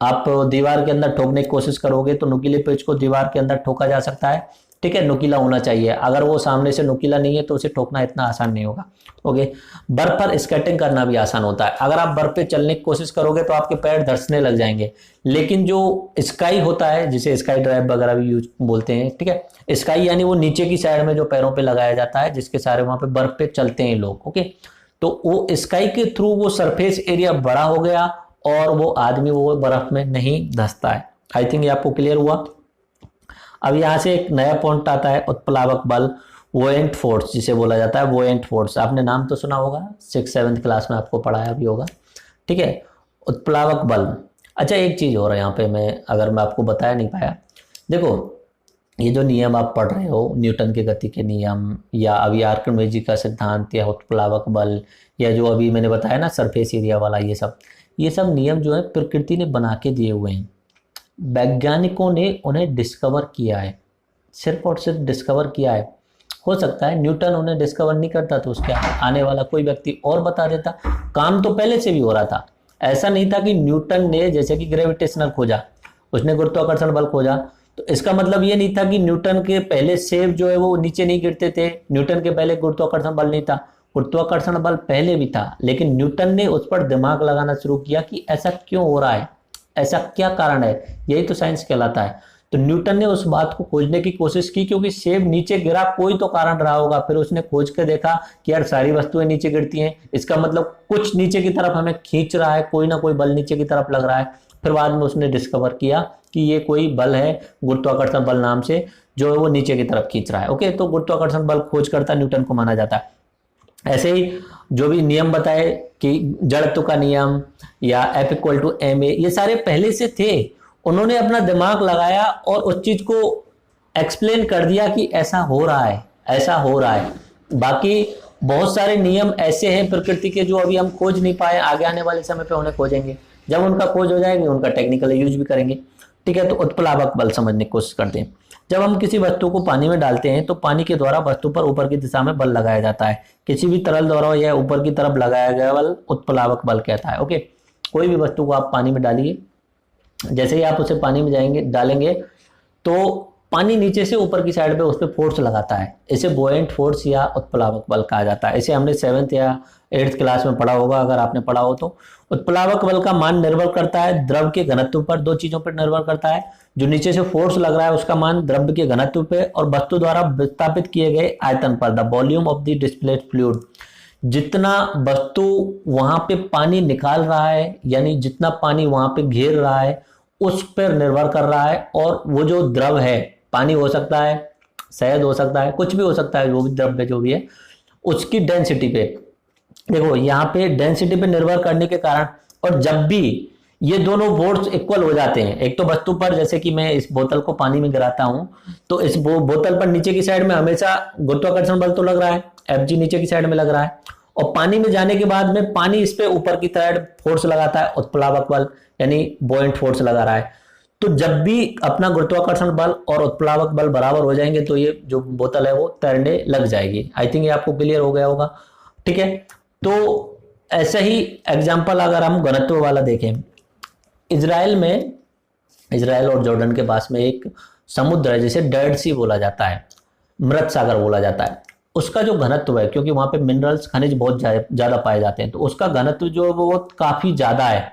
आप दीवार के अंदर ठोकने की कोशिश करोगे तो नुकीले पेच को दीवार के अंदर ठोका जा सकता है, ठीक है, नुकीला होना चाहिए। अगर वो सामने से नुकीला नहीं है तो उसे ठोकना इतना आसान नहीं होगा। ओके, बर्फ पर स्केटिंग करना भी आसान होता है। अगर आप बर्फ पे चलने की कोशिश करोगे तो आपके पैर धंसने लग जाएंगे, लेकिन जो स्काई होता है, जिसे स्काई ड्राइव वगैरह भी यूज बोलते हैं, ठीक है, स्काई यानी वो नीचे की साइड में जो पैरों पे लगाया जाता है, जिसके सारे वहां पे बर्फ पे चलते हैं लोग। ओके, तो वो स्काई के थ्रू वो सरफेस एरिया बड़ा हो गया और वो आदमी वो बर्फ में नहीं धंसता है। आई थिंक ये आपको क्लियर हुआ। अब यहां से एक नया पॉइंट आता है, उत्प्लावक बल, वोएंट फोर्स जिसे बोला जाता है। वोएंट फोर्स आपने नाम तो सुना होगा, 6-7 क्लास में आपको पढ़ाया भी होगा, ठीक है, उत्प्लावक बल। अच्छा, एक चीज और है यहाँ पे, मैं आपको बताया नहीं पाया, देखो ये जो नियम आप पढ़ रहे हो, न्यूटन के गति के नियम या अभी आर्किमिडीज का सिद्धांत या उत्प्लावक बल या जो अभी मैंने बताया ना सरफेस एरिया वाला, ये सब नियम जो है प्रकृति ने बना के दिए हुए हैं। वैज्ञानिकों ने उन्हें डिस्कवर किया है, सिर्फ और सिर्फ डिस्कवर किया है। हो सकता है न्यूटन उन्हें डिस्कवर नहीं करता तो उसके आने वाला कोई व्यक्ति और बता देता। काम तो पहले से भी हो रहा था। ऐसा नहीं था कि न्यूटन ने जैसे कि ग्रेविटेशनल खोजा, उसने गुरुत्वाकर्षण बल खोजा, तो इसका मतलब ये नहीं था कि न्यूटन के पहले सेब जो है वो नीचे नहीं गिरते थे, न्यूटन के पहले गुरुत्वाकर्षण बल नहीं था। गुरुत्वाकर्षण बल पहले भी था, लेकिन न्यूटन ने उस पर दिमाग लगाना शुरू किया कि ऐसा क्यों हो रहा है, ऐसा क्या कारण है, यही तो साइंस कहलाता है। तो न्यूटन ने उस बात को खोजने की कोशिश की, क्योंकि सेब नीचे गिरा, कोई तो कारण रहा होगा। फिर उसने खोज के देखा कि यार सारी वस्तुएं नीचे गिरती हैं, इसका मतलब कुछ नीचे की तरफ हमें खींच रहा है, कोई ना कोई बल नीचे की तरफ लग रहा है। फिर बाद में उसने डिस्कवर किया कि ये कोई बल है गुरुत्वाकर्षण बल नाम से, जो है वो नीचे की तरफ खींच रहा है। ओके, तो गुरुत्वाकर्षण बल खोज करता न्यूटन को माना जाता है। ऐसे ही जो भी नियम बताए कि जड़त्व का नियम या F=ma, ये सारे पहले से थे। उन्होंने अपना दिमाग लगाया और उस चीज को एक्सप्लेन कर दिया कि ऐसा हो रहा है, ऐसा हो रहा है। बाकी बहुत सारे नियम ऐसे हैं प्रकृति के जो अभी हम खोज नहीं पाए, आगे आने वाले समय पे उन्हें खोजेंगे। जब उनका खोज हो जाएगी उनका टेक्निकल यूज भी करेंगे, ठीक है। तो उत्प्लावक बल समझने की कोशिश करते हैं। जब हम किसी वस्तु को पानी में डालते हैं तो पानी के द्वारा वस्तु पर ऊपर की दिशा में बल लगाया जाता है। किसी भी तरल द्वारा यह ऊपर की तरफ लगाया गया बल उत्प्लावक बल कहता है। ओके, कोई भी वस्तु को आप पानी में डालिए, जैसे ही आप उसे पानी में डालेंगे तो पानी नीचे से ऊपर की साइड पे उस पर फोर्स लगाता है। इसे बोएंट फोर्स या उत्प्लावक बल कहा जाता है। इसे हमने 7th या 8th क्लास में पढ़ा होगा, अगर आपने पढ़ा हो तो। उत्प्लावक बल का मान निर्भर करता है द्रव के घनत्व पर, दो चीजों पर निर्भर करता है। जो नीचे से फोर्स लग रहा है उसका मान द्रव के घनत्व पे और वस्तु द्वारा विस्थापित किए गए आयतन पर, the volume of the displaced fluid. जितना वस्तु वहां पे पानी निकाल रहा है, यानी जितना पानी वहां पे घेर रहा है, उस पर निर्भर कर रहा है। और वो जो द्रव है, पानी हो सकता है, शहद हो सकता है, कुछ भी हो सकता है, जो भी द्रव्य जो भी है, उसकी डेंसिटी पे, देखो यहाँ पे डेंसिटी पे निर्भर करने के कारण, और जब भी ये दोनों फोर्स इक्वल हो जाते हैं, एक तो वस्तु पर, जैसे कि मैं इस बोतल को पानी में गिराता हूं तो इस बोतल पर नीचे की साइड में हमेशा गुरुत्वाकर्षण बल तो लग रहा है, Fg नीचे की साइड में लग रहा है, और पानी में जाने के बाद में पानी इस पे ऊपर की साइड फोर्स लगाता है, उत्प्लावक बल यानी बॉयंट फोर्स लगा रहा है। तो जब भी अपना गुरुत्वाकर्षण बल और उत्प्लावक बल बराबर हो जाएंगे तो ये जो बोतल है वो तैरने लग जाएगी। आई थिंक ये आपको क्लियर हो गया होगा, ठीक है। तो ऐसे ही एग्जाम्पल अगर हम घनत्व वाला देखें, इजराइल और जॉर्डन के पास में एक समुद्र है जिसे डेड सी बोला जाता है, मृत सागर बोला जाता है। उसका जो घनत्व है, क्योंकि वहां पे मिनरल्स खनिज बहुत ज्यादा पाए जाते हैं, तो उसका घनत्व जो है वो काफी ज्यादा है।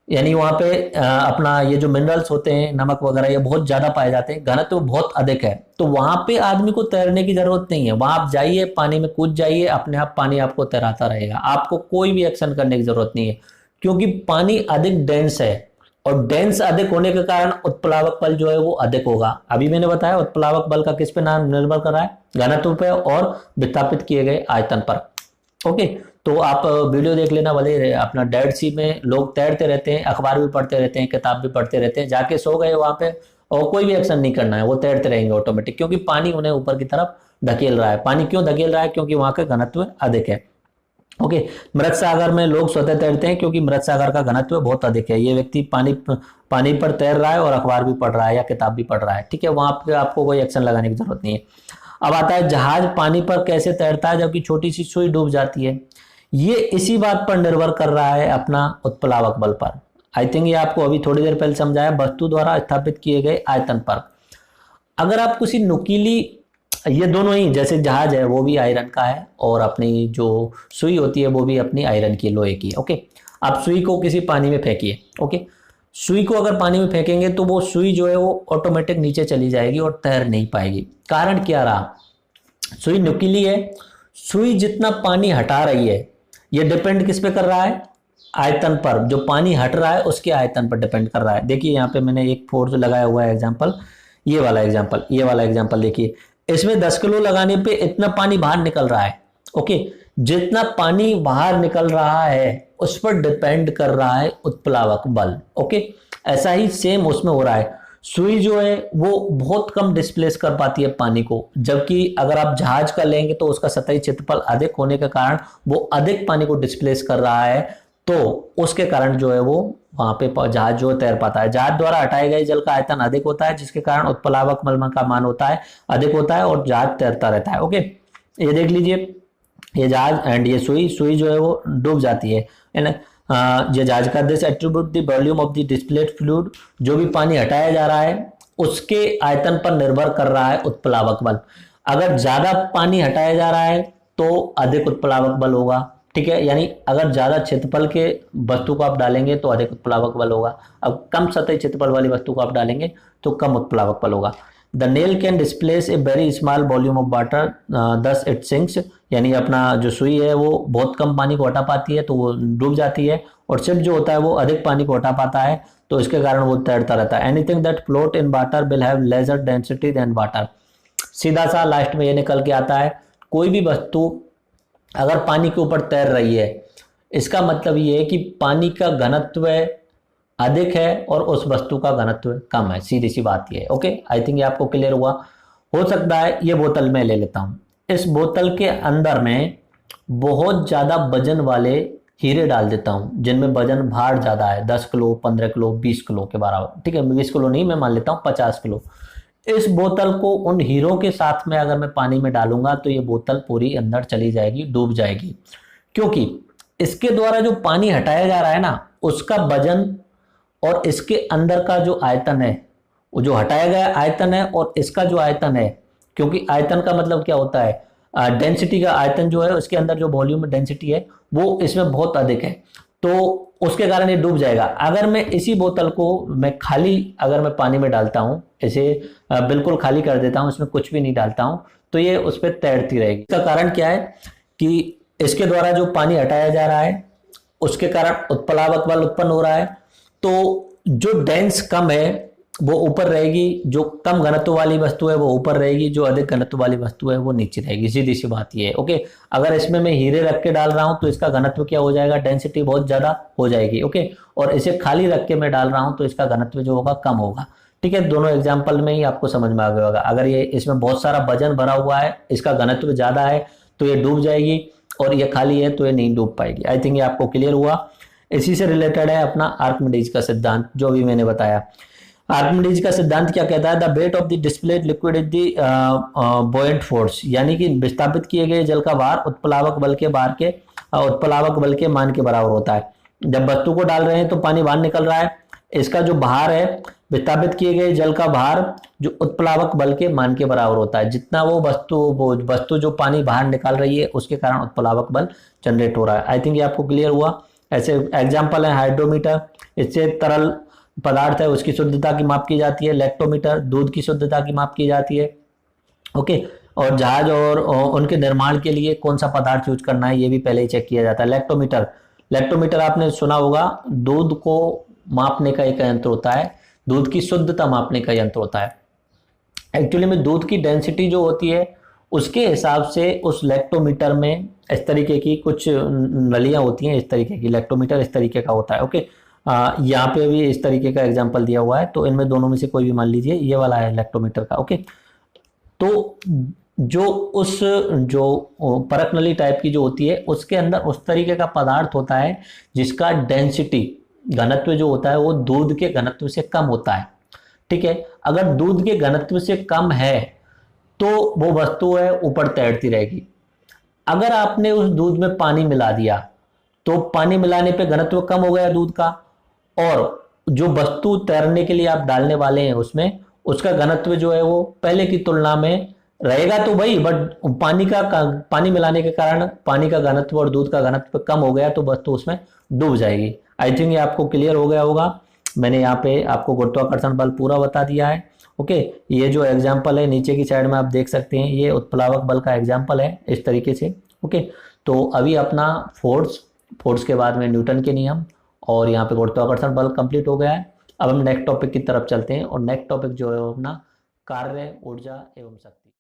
यानी वहां पे अपना ये जो मिनरल्स होते हैं, नमक वगैरह, ये बहुत ज्यादा पाए जाते हैं, घनत्व बहुत अधिक है। तो वहां पे आदमी को तैरने की जरूरत नहीं है, वहां आप जाइए, पानी में कूद जाइए, अपने आप पानी आपको तैराता रहेगा, आपको कोई भी एक्शन करने की जरूरत नहीं है, क्योंकि पानी अधिक डेंस है। और डेंस अधिक होने के कारण उत्प्लावक बल जो है वो अधिक होगा। अभी मैंने बताया उत्प्लावक बल का किस पे नाम निर्भर कर रहा है, घनत्व पे और विस्थापित किए गए आयतन पर। ओके, तो आप वीडियो देख लेना, भले अपना डेड सी में लोग तैरते रहते हैं, अखबार भी पढ़ते रहते हैं, किताब भी पढ़ते रहते हैं, जाके सो गए वहां पे और कोई भी एक्शन नहीं करना है, वो तैरते रहेंगे ऑटोमेटिक, क्योंकि पानी उन्हें ऊपर की तरफ धकेल रहा है। पानी क्यों धकेल रहा है? क्योंकि वहां का घनत्व अधिक है। ओके, मृत सागर में लोग स्वतः तैरते हैं क्योंकि मृत सागर का घनत्व बहुत अधिक है। ये व्यक्ति पानी पर तैर रहा है और अखबार भी पढ़ रहा है या किताब भी पढ़ रहा है, ठीक है, वहां पे आपको कोई एक्शन लगाने की जरूरत नहीं है। अब आता है जहाज पानी पर कैसे तैरता है जबकि छोटी सी सुई डूब जाती है। ये इसी बात पर निर्भर कर रहा है अपना उत्प्लावक बल पर। आई थिंक ये आपको अभी थोड़ी देर पहले समझाया, वस्तु द्वारा स्थापित किए गए आयतन पर। अगर आप किसी नुकीली, ये दोनों ही, जैसे जहाज है वो भी आयरन का है और अपनी जो सुई होती है वो भी अपनी आयरन की, लोहे की। ओके, आप सुई को किसी पानी में फेंकिए। ओके, सुई को अगर पानी में फेंकेंगे तो वो सुई जो है वो ऑटोमेटिक नीचे चली जाएगी और तैर नहीं पाएगी। कारण क्या रहा? सुई नुकीली है, सुई जितना पानी हटा रही है, ये डिपेंड किस पे कर रहा है? आयतन पर। जो पानी हट रहा है उसके आयतन पर डिपेंड कर रहा है। देखिए यहाँ पे मैंने एक फोर्स लगाया हुआ है एग्जांपल, ये वाला एग्जांपल देखिए, इसमें 10 किलो लगाने पे इतना पानी बाहर निकल रहा है। ओके, जितना पानी बाहर निकल रहा है उस पर डिपेंड कर रहा है उत्प्लावक बल। ओके, ऐसा ही सेम उसमें हो रहा है। सुई जो है वो बहुत कम डिस्प्लेस कर पाती है पानी को, जबकि अगर आप जहाज का लेंगे तो उसका सतही क्षेत्रफल अधिक होने के कारण वो अधिक पानी को डिस्प्लेस कर रहा है, तो उसके कारण जो है वो वहां पे जहाज जो तैर पाता है। जहाज द्वारा हटाए गए जल का आयतन अधिक होता है, जिसके कारण उत्प्लावक बल का मान होता है अधिक होता है और जहाज तैरता रहता है। ओके, ये देख लीजिए, ये जहाज एंड ये सुई जो है वो डूब जाती है ना। ये जहाज का this attribute the volume of the displayed fluid, जो भी पानी हटाया जा रहा है उसके आयतन पर निर्भर कर रहा है उत्प्लावक बल। अगर ज्यादा पानी हटाया जा रहा है तो अधिक उत्प्लावक बल होगा, ठीक है, यानी अगर ज्यादा क्षेत्रफल के वस्तु को आप डालेंगे तो अधिक उत्प्लावक बल होगा। अब कम सतही क्षेत्रफल वाली वस्तु को आप डालेंगे तो कम उत्प्लावक बल होगा। The nail can displace a very small volume of water thus it sinks, यानी अपना जो सुई है वो बहुत कम पानी को हटा पाती है तो वो डूब जाती है, और शिप जो होता है वो अधिक पानी को हटा पाता है तो इसके कारण वो तैरता रहता है। Anything that float in water will have laser density than water. सीधा सा लास्ट में ये निकल के आता है, कोई भी वस्तु अगर पानी के ऊपर तैर रही है इसका मतलब ये है कि पानी का घनत्व अधिक है और उस वस्तु का घनत्व कम है, सीधी सी बात ये है। ओके, आई थिंक ये आपको क्लियर हुआ। हो सकता है ये बोतल मैं ले लेता हूं, इस बोतल के अंदर में बहुत ज्यादा वजन वाले हीरे डाल देता हूं जिनमें वजन भार ज्यादा है, 10 किलो 15 किलो 20 किलो के बराबर, ठीक है, 20 किलो नहीं, मैं मान लेता हूं 50 किलो। इस बोतल को उन हीरों के साथ में अगर मैं पानी में डालूंगा तो ये बोतल पूरी अंदर चली जाएगी, डूब जाएगी, क्योंकि इसके द्वारा जो पानी हटाया जा रहा है ना उसका वजन और इसके अंदर का जो आयतन है, वो जो हटाया गया आयतन है और इसका जो आयतन है, क्योंकि आयतन का मतलब क्या होता है, डेंसिटी का आयतन जो है उसके अंदर जो वॉल्यूम डेंसिटी है वो इसमें बहुत अधिक है, तो उसके कारण ये डूब जाएगा। अगर मैं इसी बोतल को मैं खाली अगर मैं पानी में डालता हूँ, इसे बिल्कुल खाली कर देता हूँ, इसमें कुछ भी नहीं डालता हूँ, तो ये उस पर तैरती रहेगी। इसका कारण क्या है कि इसके द्वारा जो पानी हटाया जा रहा है उसके कारण उत्प्लावक बल उत्पन्न हो रहा है, तो जो डेंस कम है वो ऊपर रहेगी, जो कम घनत्व वाली वस्तु है वो ऊपर रहेगी, जो अधिक घनत्व वाली वस्तु है वो नीचे रहेगी, सीधी सी बात ये है। ओके, अगर इसमें मैं हीरे रख के डाल रहा हूं तो इसका घनत्व क्या हो जाएगा, डेंसिटी बहुत ज्यादा हो जाएगी। ओके, और इसे खाली रख के मैं डाल रहा हूं तो इसका घनत्व जो होगा कम होगा, ठीक है। दोनों एग्जाम्पल में ही आपको समझ में आ गया होगा। अगर ये इसमें बहुत सारा वजन भरा हुआ है, इसका घनत्व ज्यादा है तो ये डूब जाएगी, और ये खाली है तो ये नहीं डूब पाएगी। आई थिंक ये आपको क्लियर हुआ। इसी से रिलेटेड है अपना आर्किमिडीज का सिद्धांत, जो भी मैंने बताया। आर्किमिडीज का सिद्धांत क्या कहता है, the weight of the displayed liquid is the buoyant force, यानी कि विस्थापित किए गए जल का भार उत्प्लावक बल के मान के बराबर होता है। जब वस्तु को डाल रहे हैं तो पानी बाहर निकल रहा है, इसका जो भार है, विस्थापित किए गए जल का भार जो उत्प्लावक बल के मान के बराबर होता है। जितना वो वस्तु जो पानी बाहर निकाल रही है उसके कारण उत्प्लावक बल जनरेट हो रहा है। आई थिंक ये आपको क्लियर हुआ। ऐसे एग्जाम्पल है हाइड्रोमीटर, इससे तरल पदार्थ है उसकी शुद्धता की माप की जाती है। लैक्टोमीटर, दूध की शुद्धता की माप की जाती है। ओके, और जहाज और उनके निर्माण के लिए कौन सा पदार्थ यूज करना है ये भी पहले ही चेक किया जाता है। लैक्टोमीटर आपने सुना होगा, दूध को मापने का एक यंत्र होता है, दूध की शुद्धता मापने का यंत्र होता है। एक्चुअली में दूध की डेंसिटी जो होती है उसके हिसाब से उस लैक्टोमीटर में इस तरीके की कुछ नलियां होती हैं, इस तरीके की लैक्टोमीटर इस तरीके का होता है। ओके, यहाँ पे भी इस तरीके का एग्जांपल दिया हुआ है, तो इनमें दोनों में से कोई भी मान लीजिए, ये वाला है लैक्टोमीटर का। ओके, तो जो उस जो परख नली टाइप की जो होती है उसके अंदर उस तरीके का पदार्थ होता है जिसका डेंसिटी घनत्व जो होता है वो दूध के घनत्व से कम होता है। ठीक है, अगर दूध के घनत्व से कम है तो वो वस्तु है ऊपर तैरती रहेगी। अगर आपने उस दूध में पानी मिला दिया तो पानी मिलाने पे घनत्व कम हो गया दूध का, और जो वस्तु तैरने के लिए आप डालने वाले हैं उसमें उसका घनत्व जो है वो पहले की तुलना में रहेगा तो भाई, बट पानी मिलाने के कारण पानी का घनत्व और दूध का घनत्व कम हो गया तो वस्तु उसमें डूब जाएगी। आई थिंक ये आपको क्लियर हो गया होगा। मैंने यहाँ पे आपको गुरुत्वाकर्षण बल पूरा बता दिया है। ओके, ये जो एग्जाम्पल है नीचे की साइड में आप देख सकते हैं, ये उत्प्लावक बल का एग्जाम्पल है इस तरीके से। ओके, तो अभी अपना फोर्स के बाद में न्यूटन के नियम और यहाँ पे गुरुत्वाकर्षण बल कंप्लीट हो गया है। अब हम नेक्स्ट टॉपिक की तरफ चलते हैं, और नेक्स्ट टॉपिक जो है वो अपना कार्य, ऊर्जा एवं शक्ति।